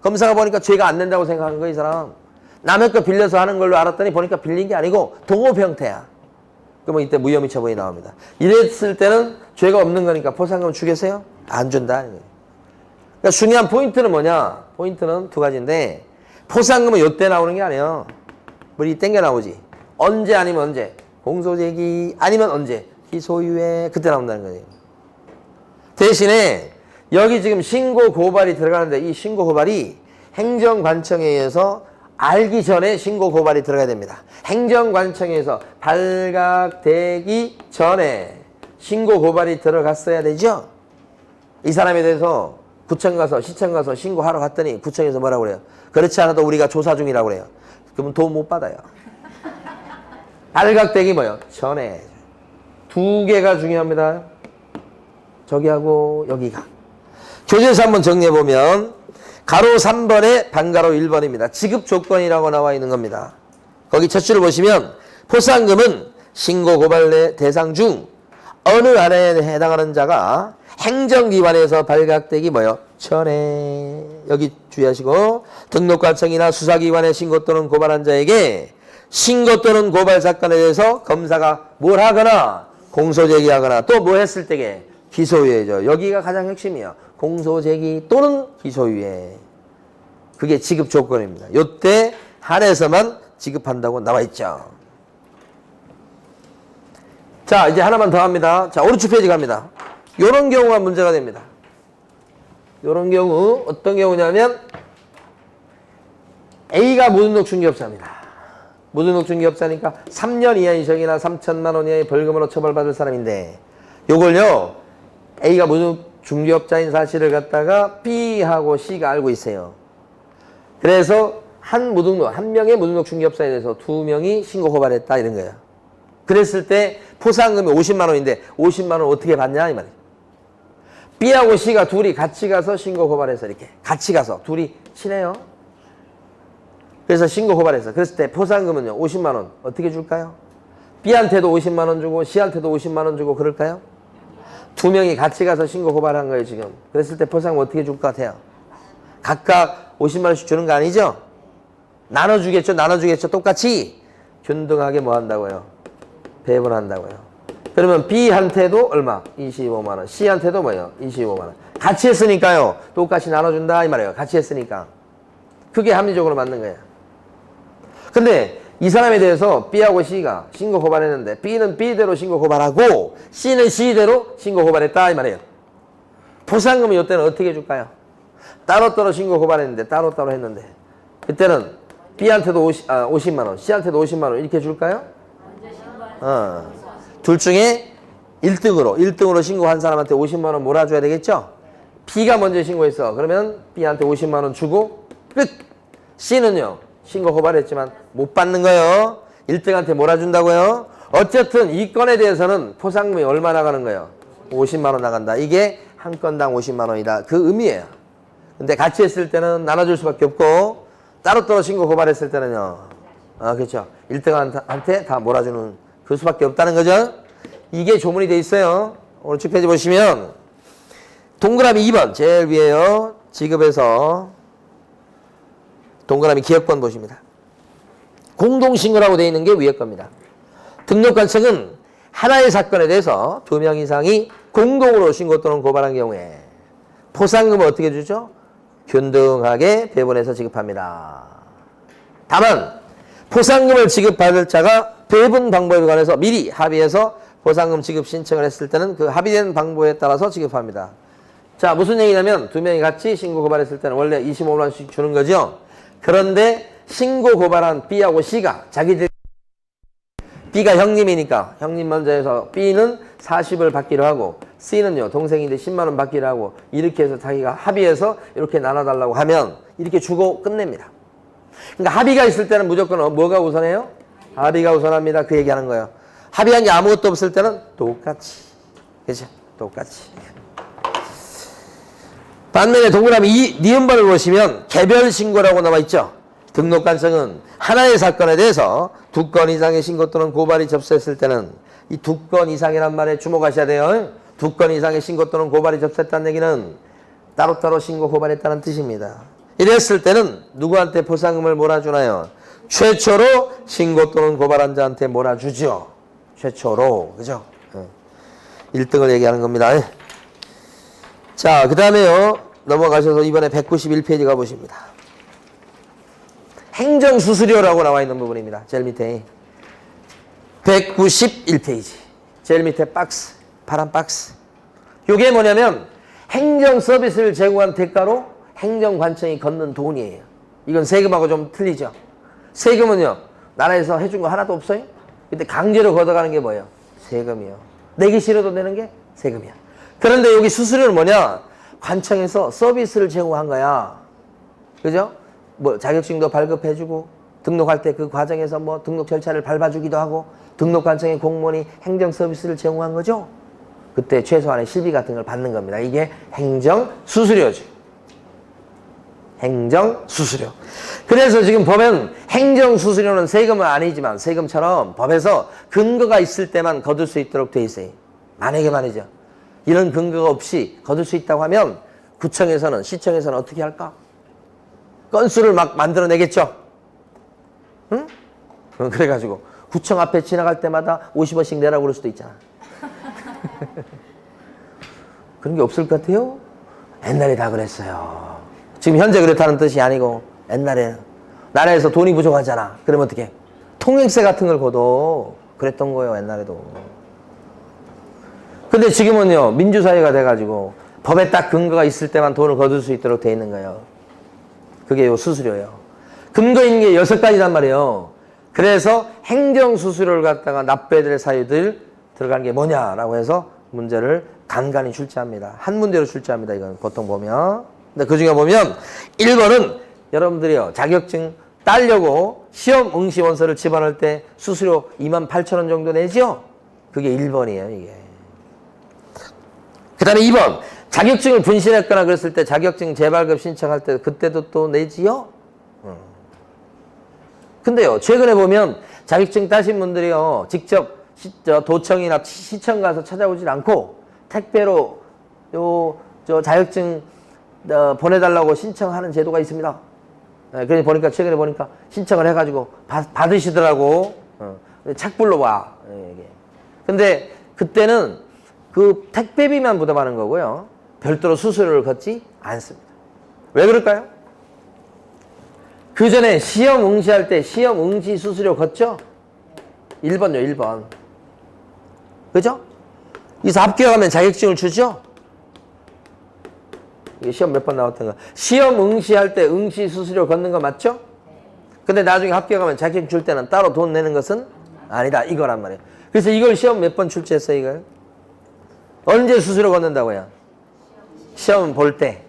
검사가 보니까 죄가 안 된다고 생각한 거야 이 사람. 남의 거 빌려서 하는 걸로 알았더니 보니까 빌린 게 아니고 동업 형태야. 그러면 이때 무혐의 처분이 나옵니다. 이랬을 때는 죄가 없는 거니까 포상금 주겠어요? 안 준다. 그러니까 중요한 포인트는 뭐냐? 포인트는 두 가지인데 포상금은 이때 나오는 게 아니에요. 머리 땡겨 나오지. 언제 아니면 언제. 공소제기 아니면 언제. 기소유예 그때 나온다는 거예요. 대신에 여기 지금 신고 고발이 들어가는데 이 신고 고발이 행정관청에 의해서 알기 전에 신고 고발이 들어가야 됩니다. 행정관청에 의해서 발각되기 전에 신고 고발이 들어갔어야 되죠. 이 사람에 대해서 구청 가서 시청 가서 신고하러 갔더니 구청에서 뭐라고 그래요? 그렇지 않아도 우리가 조사 중이라고 그래요. 그러면 돈 못 받아요. 발각되기 뭐요? 전에. 두 개가 중요합니다. 저기하고 여기가. 교재에서 한번 정리해보면 가로 3번에 반가로 1번입니다. 지급 조건이라고 나와 있는 겁니다. 거기 첫 줄을 보시면 포상금은 신고 고발 대상 중 어느 안에 해당하는 자가 행정기관에서 발각되기 뭐요? 전에. 여기 주의하시고 등록관청이나 수사기관에 신고 또는 고발한 자에게 신고 또는 고발 사건에 대해서 검사가 뭘 하거나 공소제기하거나 또 뭐 했을 때게 기소유예죠. 여기가 가장 핵심이에요. 공소제기 또는 기소유예. 그게 지급 조건입니다. 요때 한해서만 지급한다고 나와 있죠. 자, 이제 하나만 더 합니다. 자, 오른쪽 페이지 갑니다. 요런 경우가 문제가 됩니다. 요런 경우 어떤 경우냐면 A가 무등록 중개업자입니다. 무등록 중개업자니까 3년 이하의 징역이나 3천만 원 이하의 벌금으로 처벌받을 사람인데 요걸요 A가 무등록 중개업자인 사실을 갖다가 B하고 C가 알고 있어요. 그래서 한 명의 무등록 중개업자에 대해서 두 명이 신고 고발했다 이런 거예요. 그랬을 때 포상금이 50만 원인데 50만 원 어떻게 받냐 이 말이에요. B하고 C가 둘이 같이 가서 신고 고발해서 이렇게 같이 가서 둘이 친해요. 그래서 신고 고발해서 그랬을 때 포상금은요 50만 원 어떻게 줄까요? B한테도 50만 원 주고 C한테도 50만 원 주고 그럴까요? 두 명이 같이 가서 신고 고발한 거예요, 지금. 그랬을 때 포상금 어떻게 줄 것 같아요? 각각 50만 원씩 주는 거 아니죠? 나눠주겠죠, 나눠주겠죠. 똑같이 균등하게 뭐 한다고요? 배분한다고요. 그러면 B한테도 얼마? 25만 원. C한테도 뭐예요? 25만 원. 같이 했으니까요. 똑같이 나눠준다 이 말이에요. 같이 했으니까. 그게 합리적으로 맞는 거예요. 근데 이 사람에 대해서 B하고 C가 신고 고발했는데 B는 B대로 신고 고발하고 C는 C대로 신고 고발했다 이 말이에요. 보상금은 이때는 어떻게 줄까요? 따로따로 신고 고발했는데 따로따로 했는데 그때는 B한테도 50만 원, C한테도 50만 원 이렇게 줄까요? 둘 중에 1등으로 신고한 사람한테 50만 원 몰아줘야 되겠죠? B가 먼저 신고했어. 그러면 B한테 50만 원 주고 끝! C는요. 신고 고발했지만 못 받는 거예요. 1등한테 몰아준다고요. 어쨌든 이 건에 대해서는 포상금이 얼마 나가는 거예요? 50만 원 나간다. 이게 한 건당 50만 원이다. 그 의미예요. 근데 같이 했을 때는 나눠줄 수밖에 없고 따로따로 신고 고발했을 때는요. 그렇죠. 1등한테 다 몰아주는 그 수밖에 없다는 거죠. 이게 조문이 돼 있어요. 오른쪽 페이지 보시면 동그라미 2번 제일 위에요. 지급에서 동그라미 기억번 보십니다. 공동신고라고 되어 있는 게 위에 겁니다. 등록관청은 하나의 사건에 대해서 2명 이상이 공동으로 신고 또는 고발한 경우에 포상금을 어떻게 주죠? 균등하게 배분해서 지급합니다. 다만 포상금을 지급받을 자가 배분 방법에 관해서 미리 합의해서 포상금 지급 신청을 했을 때는 그 합의된 방법에 따라서 지급합니다. 자, 무슨 얘기냐면 2명이 같이 신고 고발했을 때는 원래 25만 원씩 주는 거죠. 그런데 신고 고발한 B하고 C가 자기들 B가 형님이니까 형님 먼저 해서 B는 40을 받기로 하고 C는요 동생인데 10만 원 받기로 하고 이렇게 해서 자기가 합의해서 이렇게 나눠달라고 하면 이렇게 주고 끝냅니다. 그러니까 합의가 있을 때는 무조건 뭐가 우선해요? 합의가 우선합니다. 그 얘기하는 거예요. 합의한 게 아무것도 없을 때는 똑같이. 그죠? 똑같이. 반면에 동그라미 니은번을 보시면 개별 신고라고 나와 있죠. 등록관청은 하나의 사건에 대해서 2건 이상의 신고 또는 고발이 접수했을 때는 이 2건 이상이란 말에 주목하셔야 돼요. 2건 이상의 신고 또는 고발이 접수했다는 얘기는 따로따로 신고 고발했다는 뜻입니다. 이랬을 때는 누구한테 포상금을 몰아주나요? 최초로 신고 또는 고발한 자한테 몰아주죠. 최초로. 그죠? 1등을 얘기하는 겁니다. 자, 그 다음에요. 넘어가셔서 이번에 191페이지 가보십니다. 행정수수료라고 나와 있는 부분입니다. 제일 밑에. 191페이지. 제일 밑에 박스. 파란 박스. 이게 뭐냐면 행정 서비스를 제공한 대가로 행정관청이 걷는 돈이에요. 이건 세금하고 좀 틀리죠. 세금은요. 나라에서 해준 거 하나도 없어요. 근데 강제로 걷어가는 게 뭐예요? 세금이요. 내기 싫어도 내는 게 세금이야. 그런데 여기 수수료는 뭐냐? 관청에서 서비스를 제공한 거야. 그죠? 뭐 자격증도 발급해주고 등록할 때 그 과정에서 뭐 등록 절차를 밟아주기도 하고 등록관청의 공무원이 행정 서비스를 제공한 거죠. 그때 최소한의 실비 같은 걸 받는 겁니다. 이게 행정수수료죠. 행정수수료. 그래서 지금 보면 행정수수료는 세금은 아니지만 세금처럼 법에서 근거가 있을 때만 거둘 수 있도록 돼 있어요. 만약에 말이죠. 이런 근거가 없이 거둘 수 있다고 하면 구청에서는 시청에서는 어떻게 할까? 건수를 막 만들어내겠죠. 응? 그래가지고 구청 앞에 지나갈 때마다 50원씩 내라고 그럴 수도 있잖아. 그런 게 없을 것 같아요? 옛날에 다 그랬어요. 지금 현재 그렇다는 뜻이 아니고 옛날에 나라에서 돈이 부족하잖아. 그러면 어떻게? 통행세 같은 걸 걷어. 그랬던 거예요. 옛날에도. 근데 지금은요. 민주사회가 돼가지고 법에 딱 근거가 있을 때만 돈을 거둘 수 있도록 돼 있는 거예요. 그게 요 수수료예요. 근거 있는 게 6가지란 말이에요. 그래서 행정수수료를 갖다가 납부해야 될 사유들 들어간 게 뭐냐라고 해서 문제를 간간히 출제합니다. 한 문제로 출제합니다. 이건 보통 보면. 근데 그 중에 보면 1번은 여러분들이요. 자격증 따려고 시험 응시 원서를 집어넣을 때 수수료 28,000원 정도 내죠? 그게 1번이에요. 이게. 그 다음에 2번. 자격증을 분실했거나 그랬을 때 자격증 재발급 신청할 때 그때도 또 내지요? 근데요. 최근에 보면 자격증 따신 분들이요. 직접 도청이나 시청 가서 찾아오질 않고 택배로 저 자격증 보내달라고 신청하는 제도가 있습니다. 그래서 보니까 최근에 보니까 신청을 해가지고 받으시더라고. 착불로 와. 이게. 근데 그때는 그 택배비만 부담하는 거고요. 별도로 수수료를 걷지 않습니다. 왜 그럴까요? 그 전에 시험 응시할 때 시험 응시 수수료 걷죠? 1번요, 1번. 그죠? 여기서 합격하면 자격증을 주죠? 이게 시험 몇 번 나왔던 거. 시험 응시할 때 응시 수수료 걷는 거 맞죠? 근데 나중에 합격하면 자격증 줄 때는 따로 돈 내는 것은 아니다. 이거란 말이에요. 그래서 이걸 시험 몇 번 출제했어요, 이걸? 언제 수수료 걷는다고요? 시험 볼 때.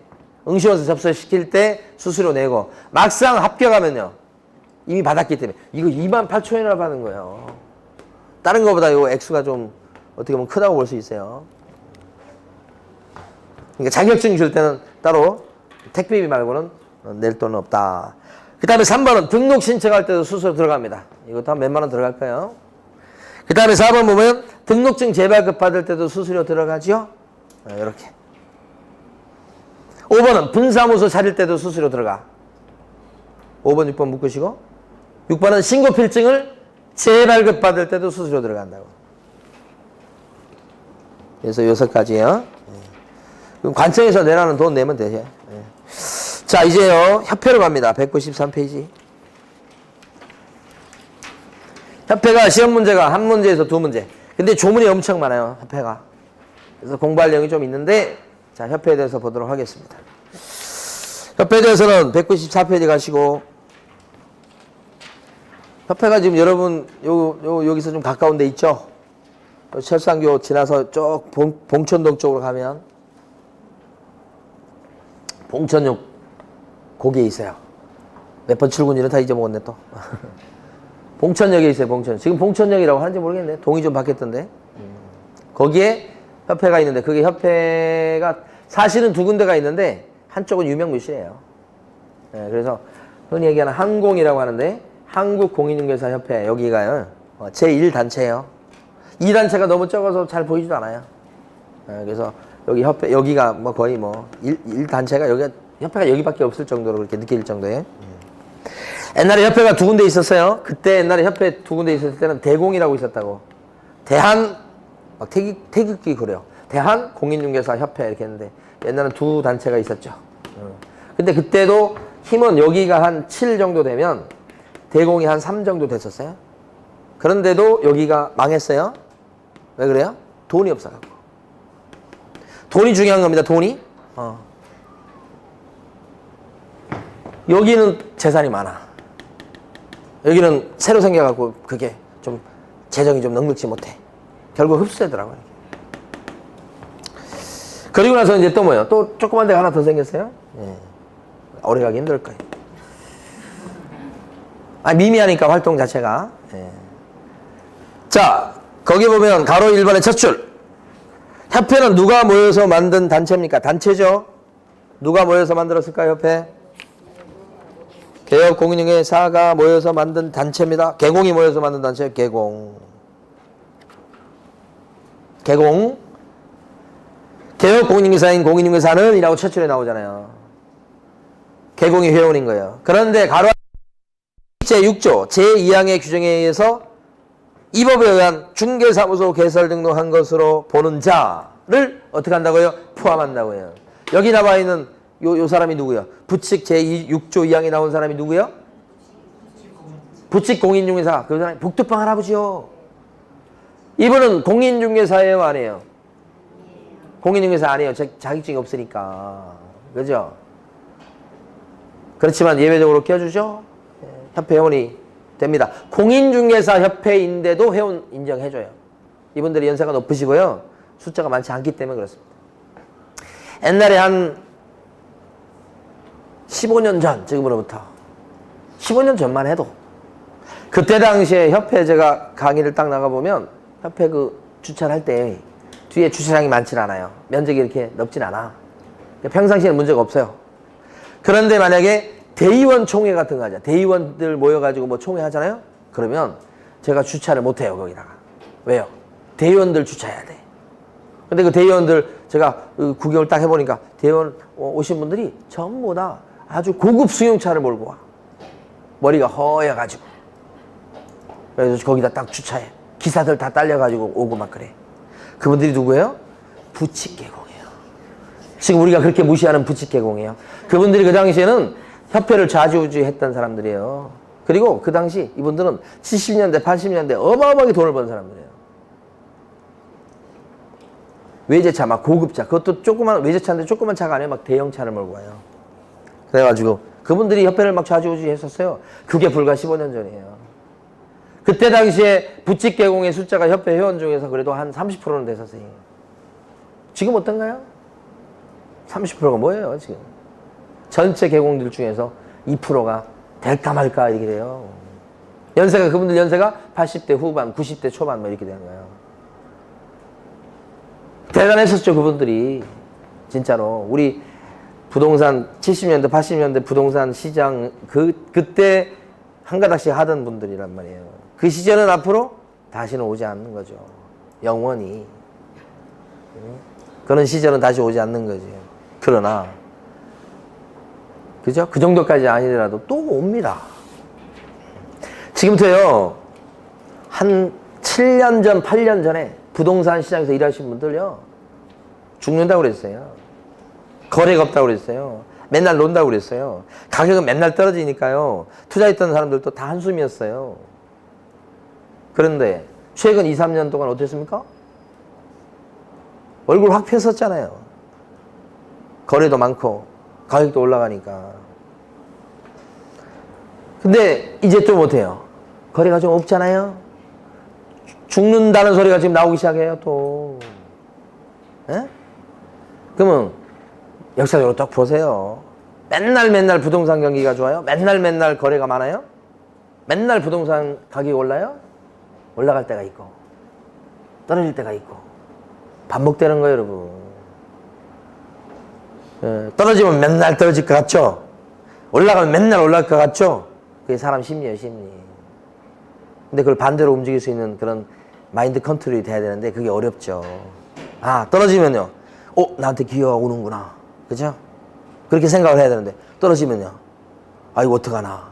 응시원서 접수시킬 때 수수료 내고 막상 합격하면요. 이미 받았기 때문에 이거 28,000원이나 받는 거예요. 다른 거보다 이 액수가 좀 어떻게 보면 크다고 볼 수 있어요. 그러니까 자격증 줄 때는 따로 택배비 말고는 낼 돈은 없다. 그 다음에 3번은 등록 신청할 때도 수수료 들어갑니다. 이것도 한 몇만 원 들어갈 거예요. 그 다음에 4번 보면 등록증 재발급 받을 때도 수수료 들어가죠. 이렇게. 5번은 분사무소 차릴 때도 수수료 들어가. 5번, 6번 묶으시고 6번은 신고필증을 재발급 받을 때도 수수료 들어간다고. 그래서 6가지요. 그럼 관청에서 내라는 돈 내면 되죠. 자, 이제요. 협회로 갑니다. 193페이지. 협회가 시험 문제가 한 문제에서 두 문제. 근데 조문이 엄청 많아요. 협회가. 그래서 공부할 내용이 좀 있는데 자, 협회에 대해서 보도록 하겠습니다. 협회에 대해서는 194페이지 가시고 협회가 지금 여러분 여기서 좀 가까운 데 있죠? 철산교 지나서 쭉 봉천동 쪽으로 가면 봉천역 거기에 있어요. 몇 번 출근지는 다 잊어먹었네 또. 봉천역에 있어요. 봉천. 지금 봉천역이라고 하는지 모르겠네. 동이 좀 바뀌었던데. 거기에 협회가 있는데 그게 협회가 사실은 두 군데가 있는데 한쪽은 유명무실이에요. 네, 그래서 흔히 얘기하는 항공이라고 하는데 한국공인중개사협회 여기가요. 제1단체예요. 2단체가 너무 적어서 잘 보이지도 않아요. 네, 그래서 여기 협회 여기가 뭐 거의 뭐 1단체가 여기가 협회가 여기밖에 없을 정도로 그렇게 느낄 정도에. 옛날에 협회가 두 군데 있었어요. 그때 옛날에 협회 두 군데 있었을 때는 대공이라고 있었다고. 대한 막 태극기 그래요. 대한 공인중개사 협회 이렇게 했는데 옛날엔 두 단체가 있었죠. 근데 그때도 힘은 여기가 한 7 정도 되면 대공이 한 3 정도 됐었어요. 그런데도 여기가 망했어요. 왜 그래요? 돈이 없어갖고. 돈이 중요한 겁니다. 돈이. 여기는 재산이 많아. 여기는 새로 생겨갖고 그게 좀 재정이 좀 넉넉지 못해. 결국 흡수되더라고요. 그리고 나서 이제 또 뭐예요? 또 조그만 데가 하나 더 생겼어요. 오래 가기 힘들 거예요. 미미하니까 활동 자체가. 자, 거기 보면 가로 1번의 첫 줄. 협회는 누가 모여서 만든 단체입니까? 단체죠. 누가 모여서 만들었을까요? 협회? 개혁공인중개사가 모여서 만든 단체입니다. 개공이 모여서 만든 단체예요. 개공. 개혁공인중개사인 공인중개사는 이라고 첫 줄에 나오잖아요. 개공이 회원인 거예요. 그런데 가로 제6조 제2항의 규정에 의해서 이 법에 의한 중개사무소 개설 등록한 것으로 보는 자를 어떻게 한다고요? 포함한다고요. 여기 나와 있는 요 사람이 누구요? 부칙 제6조 2항에 나온 사람이 누구요? 부칙 공인중개사. 그 사람이 북두방 할아버지요. 이분은 공인중개사예요, 아니에요? 공인중개사 아니에요. 자격증이 없으니까. 그죠? 그렇지만 예외적으로 껴주죠? 협회 회원이 됩니다. 공인중개사 협회인데도 회원 인정해줘요. 이분들이 연세가 높으시고요. 숫자가 많지 않기 때문에 그렇습니다. 옛날에 한 15년 전, 지금으로부터 15년 전만 해도 그때 당시에 협회 제가 강의를 딱 나가보면 협회 그 주차를 할 때 뒤에 주차장이 많진 않아요. 면적이 이렇게 넓진 않아. 평상시에는 문제가 없어요. 그런데 만약에 대의원 총회 같은 거 하자. 대의원들 모여가지고 뭐 총회 하잖아요? 그러면 제가 주차를 못해요, 거기다가. 왜요? 대의원들 주차해야 돼. 근데 그 대의원들 제가 구경을 딱 해보니까 대의원 오신 분들이 전부 다 아주 고급 승용차를 몰고 와. 머리가 허여가지고. 그래서 거기다 딱 주차해. 기사들 다 딸려가지고 오고 막 그래. 그분들이 누구예요? 부칙계공이에요. 지금 우리가 그렇게 무시하는 부칙계공이에요. 그분들이 그 당시에는 협회를 좌지우지했던 사람들이에요. 그리고 그 당시 이분들은 70년대, 80년대 어마어마하게 돈을 번 사람들이에요. 외제차, 막 고급차, 그것도 조그만 외제차인데 조그만 차가 아니에요. 막 대형 차를 몰고 와요. 그래가지고 그분들이 협회를 막 좌지우지 했었어요. 그게 불과 15년 전이에요. 그때 당시에 부칙계공의 숫자가 협회 회원 중에서 그래도 한 30%는 됐었어요. 지금 어떤가요? 30%가 뭐예요, 지금? 전체 계공들 중에서 2%가 될까 말까 이렇게 돼요. 연세가, 그분들 연세가 80대 후반, 90대 초반 뭐 이렇게 되는 거예요. 대단했었죠, 그분들이. 진짜로. 우리 부동산 70년대, 80년대 부동산 시장 그때 한 가닥씩 하던 분들이란 말이에요. 그 시절은 앞으로 다시는 오지 않는 거죠. 영원히. 그런 시절은 다시 오지 않는 거지. 그러나 그죠? 그 정도까지 아니더라도 또 옵니다. 지금부터요, 한 7년 전, 8년 전에 부동산 시장에서 일하신 분들요, 죽는다고 그랬어요. 거래가 없다고 그랬어요. 맨날 논다고 그랬어요. 가격은 맨날 떨어지니까요, 투자했던 사람들도 다 한숨이었어요. 그런데 최근 2, 3년 동안 어땠습니까? 얼굴 확 폈었잖아요. 거래도 많고 가격도 올라가니까. 근데 이제 또 못해요. 거래가 좀 없잖아요. 죽는다는 소리가 지금 나오기 시작해요, 또. 에? 그러면 역사적으로 딱 보세요. 맨날 부동산 경기가 좋아요? 맨날 거래가 많아요? 맨날 부동산 가격이 올라요? 올라갈 때가 있고 떨어질 때가 있고 반복되는 거예요, 여러분. 떨어지면 맨날 떨어질 것 같죠? 올라가면 맨날 올라갈 것 같죠? 그게 사람 심리예요, 심리. 근데 그걸 반대로 움직일 수 있는 그런 마인드 컨트롤이 돼야 되는데 그게 어렵죠. 아, 떨어지면요, 나한테 기회가 오는구나, 그죠? 그렇게 생각을 해야 되는데 떨어지면요, 아이고 어떡하나,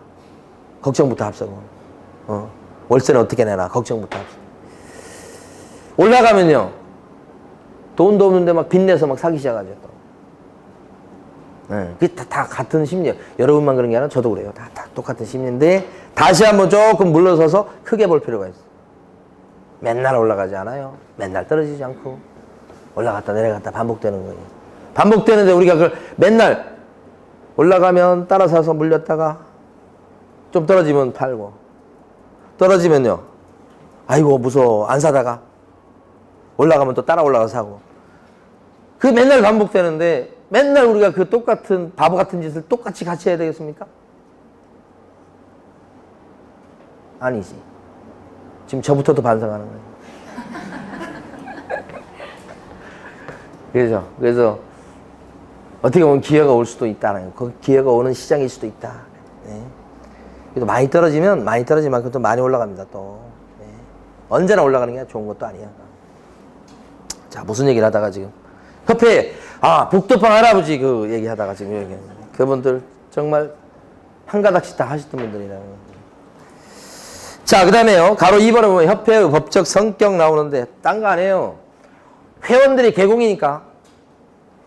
걱정부터 앞서고, 월세는 어떻게 내나 걱정부터 앞서고. 올라가면요, 돈도 없는데 막 빚내서 막 사기 시작하죠, 또. 그게 다 같은 심리예요. 여러분만 그런 게 아니라 저도 그래요. 다 똑같은 심리인데 다시 한번 조금 물러서서 크게 볼 필요가 있어요. 맨날 올라가지 않아요. 맨날 떨어지지 않고 올라갔다 내려갔다 반복되는 거예요. 반복되는데 우리가 그걸 맨날 올라가면 따라 사서 물렸다가 좀 떨어지면 팔고, 떨어지면요, 아이고 무서워, 안 사다가 올라가면 또 따라 올라가서 사고. 그게 맨날 반복되는데 맨날 우리가 그 똑같은 바보 같은 짓을 똑같이 같이 해야 되겠습니까? 아니지. 지금 저부터도 반성하는 거예요. 그래서 어떻게 보면 기회가 올 수도 있다는 거예요. 그 기회가 오는 시장일 수도 있다. 네. 그래도 많이 떨어지면 많이 떨어진 만큼 또 많이 올라갑니다, 또. 네. 언제나 올라가는 게 좋은 것도 아니야. 자, 무슨 얘기를 하다가 지금 협회, 복도방 할아버지 그 얘기하다가 지금 여기 그분들 정말 한 가닥씩 다 하시던 분들이라는 거예요. 자, 그 다음에요, 가로 2번에 보면 협회의 법적 성격 나오는데 딴 거 아니에요. 회원들이 계공이니까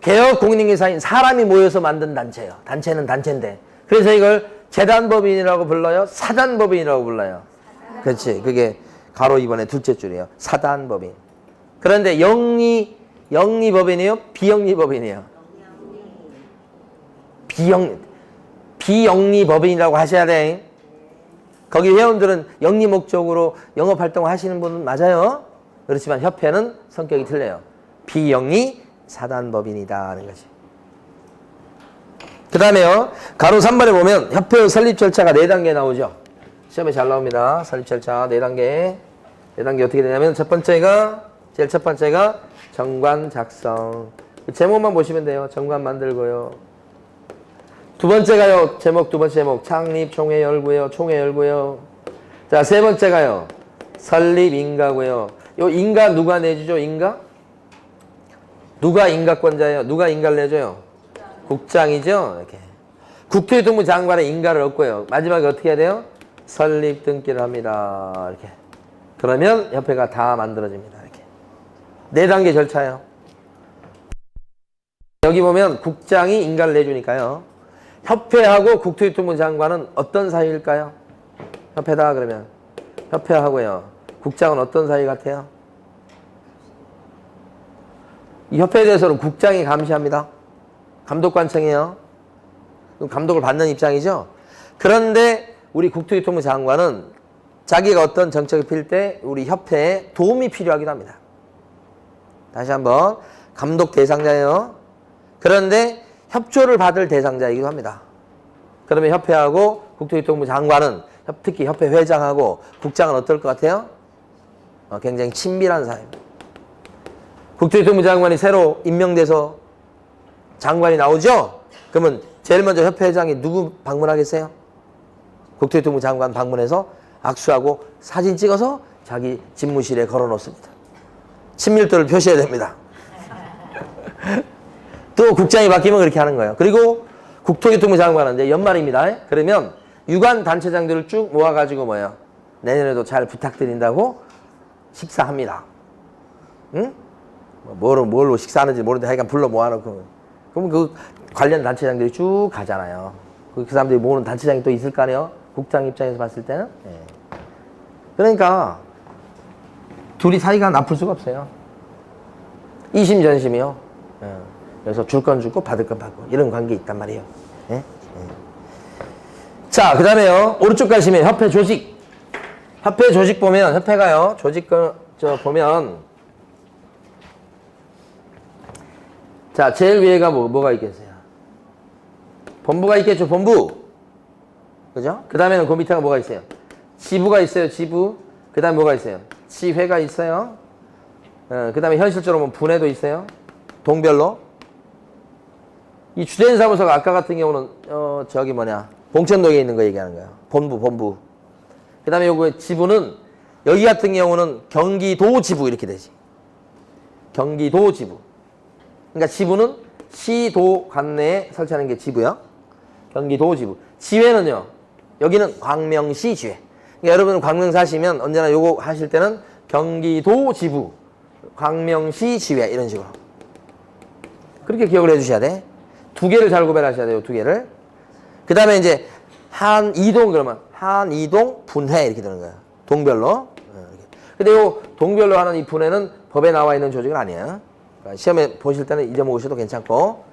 개혁 공인인계사인 사람이 모여서 만든 단체예요. 단체는 단체인데, 그래서 이걸 재단법인이라고 불러요, 사단법인이라고 불러요. 그렇지, 그게 가로 2번의 둘째 줄이에요. 사단법인. 그런데 영리법인이에요, 비영리법인이에요? 비영리법인이라고 하셔야 돼. 거기 회원들은 영리 목적으로 영업활동을 하시는 분은 맞아요. 그렇지만 협회는 성격이 틀려요. 비영리 사단법인이다 하는 거지. 그 다음에요, 가로 3번에 보면 협회의 설립 절차가 4단계 나오죠. 시험에 잘 나옵니다. 설립 절차 4단계. 4단계 어떻게 되냐면 제일 첫 번째가 정관 작성. 제목만 보시면 돼요. 정관 만들고요. 두 번째가요, 두 번째 제목 창립 총회 열고요. 총회 열고요. 자, 세 번째가요, 설립 인가고요. 요 인가 누가 내주죠? 인가? 누가 인가권자예요? 누가 인가를 내줘요? 국장이죠. 이렇게. 국토교통부 장관의 인가를 얻고요. 마지막에 어떻게 해야 돼요? 설립 등기를 합니다. 이렇게. 그러면 협회가 다 만들어집니다. 이렇게. 4단계 절차예요. 여기 보면 국장이 인가를 내주니까요. 협회하고 국토교통부 장관은 어떤 사이일까요? 협회다 그러면 협회하고요. 국장은 어떤 사이 같아요? 이 협회에 대해서는 국장이 감시합니다. 감독관청이에요. 감독을 받는 입장이죠. 그런데 우리 국토교통부 장관은 자기가 어떤 정책을 필 때 우리 협회에 도움이 필요하기도 합니다. 다시 한번 감독 대상자예요. 그런데 협조를 받을 대상자이기도 합니다. 그러면 협회하고 국토교통부 장관은 특히 협회 회장하고 국장은 어떨 것 같아요? 굉장히 친밀한 사이입니다. 국토교통부 장관이 새로 임명돼서 장관이 나오죠? 그러면 제일 먼저 협회 회장이 누구 방문하겠어요? 국토교통부 장관 방문해서 악수하고 사진 찍어서 자기 집무실에 걸어 놓습니다. 친밀도를 표시해야 됩니다. 또 국장이 바뀌면 그렇게 하는 거예요. 그리고 국토교통부 장관은 이제 연말입니다. 그러면 유관 단체장들을 쭉 모아가지고 뭐예요? 내년에도 잘 부탁드린다고 식사합니다. 응? 뭘로 식사하는지 모르는데 하여간 불러 모아놓고. 그러면 그 관련 단체장들이 쭉 가잖아요. 그 사람들이 모으는 단체장이 또 있을 거 아니에요? 국장 입장에서 봤을 때는. 예. 그러니까 둘이 사이가 나쁠 수가 없어요. 이심전심이요. 예. 그래서 줄 건 주고 받을 건 받고 이런 관계 있단 말이에요. 예? 예. 자, 그 다음에요. 오른쪽 가시면 협회 조직. 협회 조직 보면 협회가요. 조직 보면 자, 제일 위에가 뭐가 있겠어요? 본부가 있겠죠, 본부. 그죠? 그 다음에는 그 밑에가 뭐가 있어요? 지부가 있어요, 지부. 그 다음에 뭐가 있어요? 지회가 있어요. 그 다음에 현실적으로 보면 분회도 있어요. 동별로. 이 주된 사무소가 아까 같은 경우는, 봉천동에 있는 거 얘기하는 거예요. 본부. 그 다음에 요거 지부는, 여기 같은 경우는 경기도 지부 이렇게 되지. 경기도 지부. 그러니까 지부는 시도 관내에 설치하는 게 지부요. 경기도 지부. 지회는요. 여기는 광명시 지회. 그러니까 여러분 광명 사시면 언제나 요거 하실 때는 경기도 지부, 광명시 지회 이런 식으로. 그렇게 기억을 해주셔야 돼. 2개를 잘 구별하셔야 돼요. 2개를. 그 다음에 이제 한이동 그러면 한이동 분회 이렇게 되는 거예요. 동별로. 근데 요 동별로 하는 이 분회는 법에 나와 있는 조직은 아니에요. 시험에 보실 때는 잊어먹으셔도 괜찮고,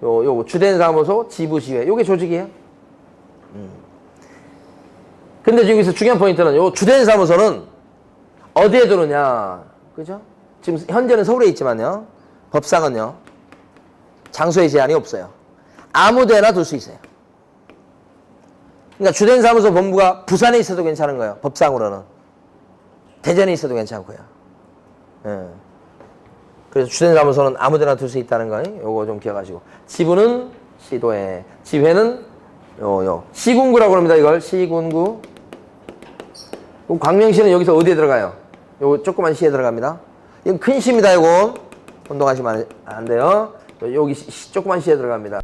요 주된 사무소, 지부시회, 요게 조직이에요. 근데 여기서 중요한 포인트는 요 주된 사무소는 어디에 두느냐, 그죠? 지금 현재는 서울에 있지만요, 법상은요, 장소의 제한이 없어요. 아무 데나 둘 수 있어요. 그러니까 주된 사무소 본부가 부산에 있어도 괜찮은 거예요, 법상으로는. 대전에 있어도 괜찮고요. 예. 그래서 주된 사무소는 아무 데나 둘 수 있다는 거, 요거 좀 기억하시고. 지부는 시도에, 지회는 시군구라고 합니다, 이걸. 시군구. 광명시는 여기서 어디에 들어가요? 요 조그만 시에 들어갑니다. 이건 큰 시입니다, 이거. 혼동하시면 안 돼요. 여기 조그만 시에 들어갑니다.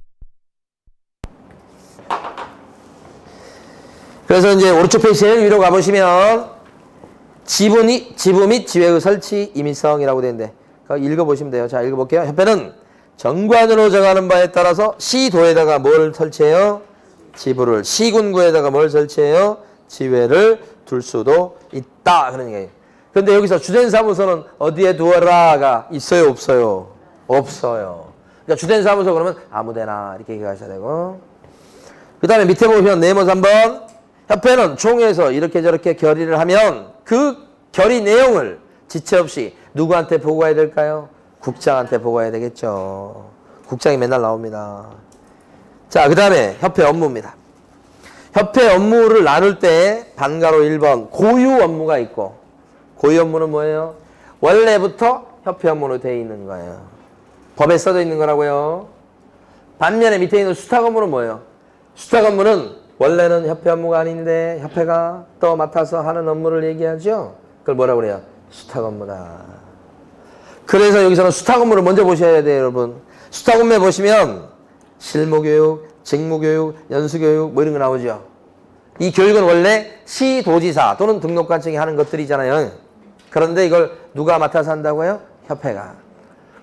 그래서 이제 오른쪽 페이지 제일 위로 가보시면 지부 및 지회의 설치 임의성이라고 되는데 읽어보시면 돼요. 자, 읽어볼게요. 협회는 정관으로 정하는 바에 따라서 시도에다가 뭘 설치해요? 지부를. 시군구에다가 뭘 설치해요? 지회를 둘 수도 있다. 그런 얘기예요. 근데 여기서 주된 사무소는 어디에 두어라가 있어요, 없어요? 없어요. 그러니까 주된 사무소 그러면 아무데나 이렇게 얘기하셔야 되고. 그 다음에 밑에 보시면 네모 3번. 협회는 총회에서 이렇게 저렇게 결의를 하면 그 결의 내용을 지체 없이 누구한테 보고해야 될까요? 국장한테 보고해야 되겠죠. 국장이 맨날 나옵니다. 자, 그 다음에 협회 업무입니다. 협회 업무를 나눌 때 반가로 1번 고유 업무가 있고, 고유 업무는 뭐예요? 원래부터 협회 업무로 되어 있는 거예요. 법에 써져 있는 거라고요. 반면에 밑에 있는 수탁 업무는 뭐예요? 수탁 업무는 원래는 협회 업무가 아닌데 협회가 또 맡아서 하는 업무를 얘기하죠. 그걸 뭐라고 그래요? 수탁 업무다. 그래서 여기서는 수탁 업무를 먼저 보셔야 돼요, 여러분. 수탁 업무에 보시면 실무교육, 직무교육, 연수교육 뭐 이런 거 나오죠. 이 교육은 원래 시도지사 또는 등록관청이 하는 것들이잖아요. 그런데 이걸 누가 맡아서 한다고요? 협회가.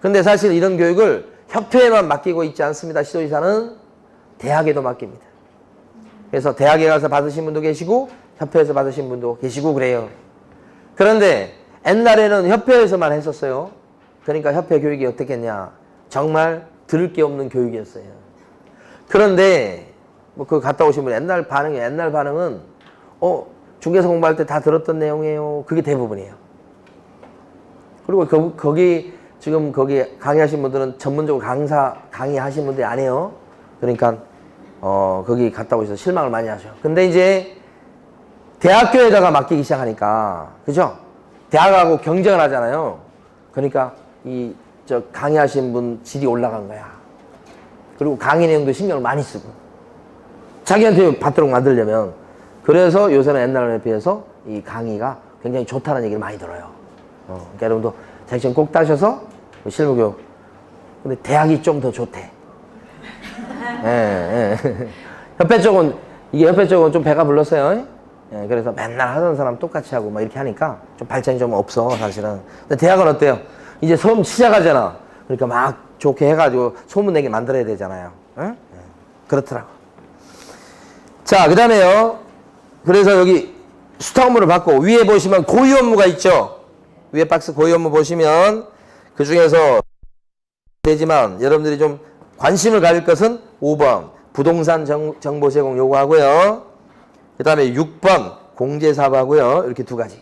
근데 사실 이런 교육을 협회에만 맡기고 있지 않습니다. 시도지사는 대학에도 맡깁니다. 그래서 대학에 가서 받으신 분도 계시고 협회에서 받으신 분도 계시고 그래요. 그런데 옛날에는 협회에서만 했었어요. 그러니까 협회 교육이 어떻겠냐. 정말 들을 게 없는 교육이었어요. 그런데 뭐 그거 갔다 오신 분 옛날 반응은 중개사 공부할 때 다 들었던 내용이에요. 그게 대부분이에요. 그리고 거기 강의하신 분들은 전문적으로 강의하신 분들이 아니에요. 그러니까 거기 갔다 오셔서 실망을 많이 하셔. 근데 이제 대학교에다가 맡기기 시작하니까, 그죠? 대학하고 경쟁을 하잖아요. 그러니까 강의하신 분 질이 올라간 거야. 그리고 강의 내용도 신경을 많이 쓰고. 자기한테 받도록 만들려면. 그래서 요새는 옛날에 비해서 이 강의가 굉장히 좋다는 얘기를 많이 들어요. 그러니까 여러분도 자격증 꼭 따셔서 실무교육. 근데 대학이 좀 더 좋대. 예. 협회 쪽은 좀 배가 불렀어요. 예, 그래서 맨날 하던 사람 똑같이 하고 막 이렇게 하니까 좀 발전이 좀 없어, 사실은. 근데 대학은 어때요? 이제 처음 시작하잖아. 그러니까 막 좋게 해가지고 소문내게 만들어야 되잖아요. 응? 예, 그렇더라고. 자, 그 다음에요. 그래서 여기 수탁 업무를 받고 위에 보시면 고유 업무가 있죠. 위에 박스 고유 업무 보시면 그 중에서 되지만 여러분들이 좀 관심을 가질 것은 5번 부동산 정보 제공 요구하고요. 그 다음에 6번 공제사업 하고요. 이렇게 두 가지.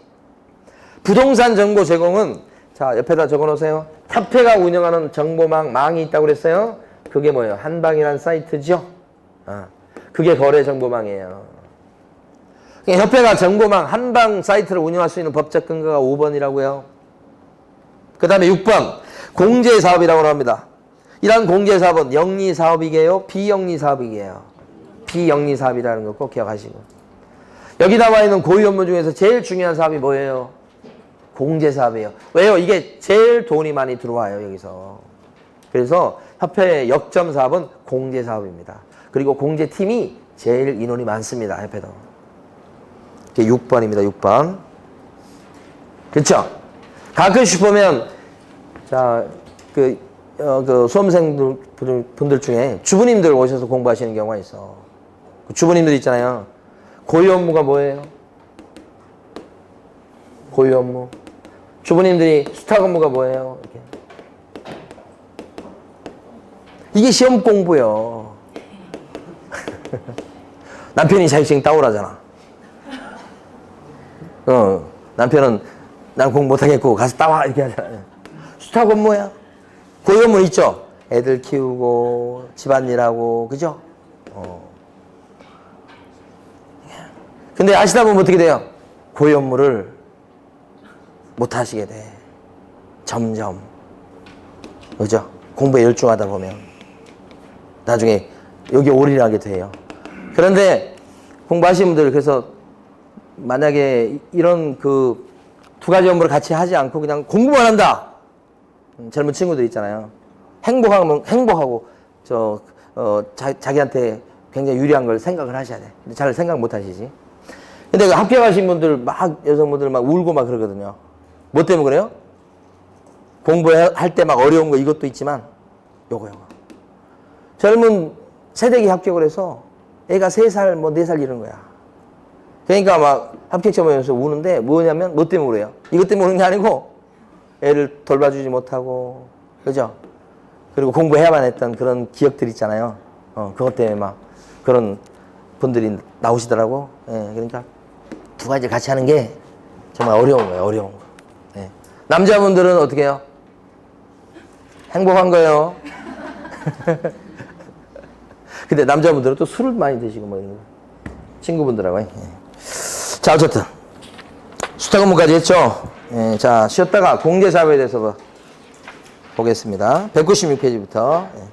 부동산 정보 제공은 자 옆에다 적어놓으세요. 협회가 운영하는 정보망이 있다고 그랬어요. 그게 뭐예요? 한방이라는 사이트죠. 그게 거래 정보망이에요. 협회가 정보망 한방 사이트를 운영할 수 있는 법적 근거가 5번이라고요. 그 다음에 6번 공제사업이라고 합니다. 이런 공제사업은 영리사업이게요? 비영리사업이게요? 비영리사업이라는 거 꼭 기억하시고. 여기 나와 있는 고유 업무 중에서 제일 중요한 사업이 뭐예요? 공제사업이에요. 왜요? 이게 제일 돈이 많이 들어와요, 여기서. 그래서 협회의 역점 사업은 공제사업입니다. 그리고 공제팀이 제일 인원이 많습니다, 협회도. 이게 6번입니다, 6번. 그쵸? 가끔씩 보면, 자, 그 수험생분들 중에 주부님들 오셔서 공부하시는 경우가 있어. 그 주부님들 있잖아요. 고유 업무가 뭐예요? 고유 업무. 주부님들이 수탁 업무가 뭐예요? 이렇게. 이게 시험 공부요. 남편이 자격증 따오라잖아. 남편은 난 공부 못하겠고 가서 따와 이렇게 하잖아요. 수탁 업무야. 고유 업무 있죠? 애들 키우고 집안일하고 그죠? 근데 아시다 보면 어떻게 돼요? 고유 업무를 못 하시게 돼. 점점. 그죠? 공부에 열중하다 보면 나중에 여기 올인하게 돼요. 그런데 공부하시는 분들 그래서 만약에 이런 그 두 가지 업무를 같이 하지 않고 그냥 공부만 한다. 젊은 친구들 있잖아요. 행복하고 자기한테 굉장히 유리한 걸 생각을 하셔야 돼. 근데 잘 생각 못 하시지. 근데 그 합격하신 분들 여성분들 막 울고 막 그러거든요. 뭐 때문에 그래요? 공부할 때 막 어려운 거 이것도 있지만 요거. 젊은 새내기 합격을 해서 애가 3살 뭐 4살 이런 거야. 그러니까 막 합격점 오면서 우는데 뭐냐면 뭐 때문에 그래요? 이것 때문에 우는 게 아니고 애를 돌봐주지 못하고 그죠? 그리고 공부해야만 했던 그런 기억들 있잖아요. 그것 때문에 막 그런 분들이 나오시더라고. 예, 그러니까 두 가지 같이 하는 게 정말 어려운 거예요. 어려운 거. 예. 남자분들은 어떻게 해요? 행복한 거예요. 근데 남자분들은 또 술을 많이 드시고 뭐 이런 거. 친구분들하고. 예. 자, 어쨌든 수탁 업무까지 했죠. 예, 자, 쉬었다가 공제사업에 대해서 보겠습니다. 196페이지부터. 예.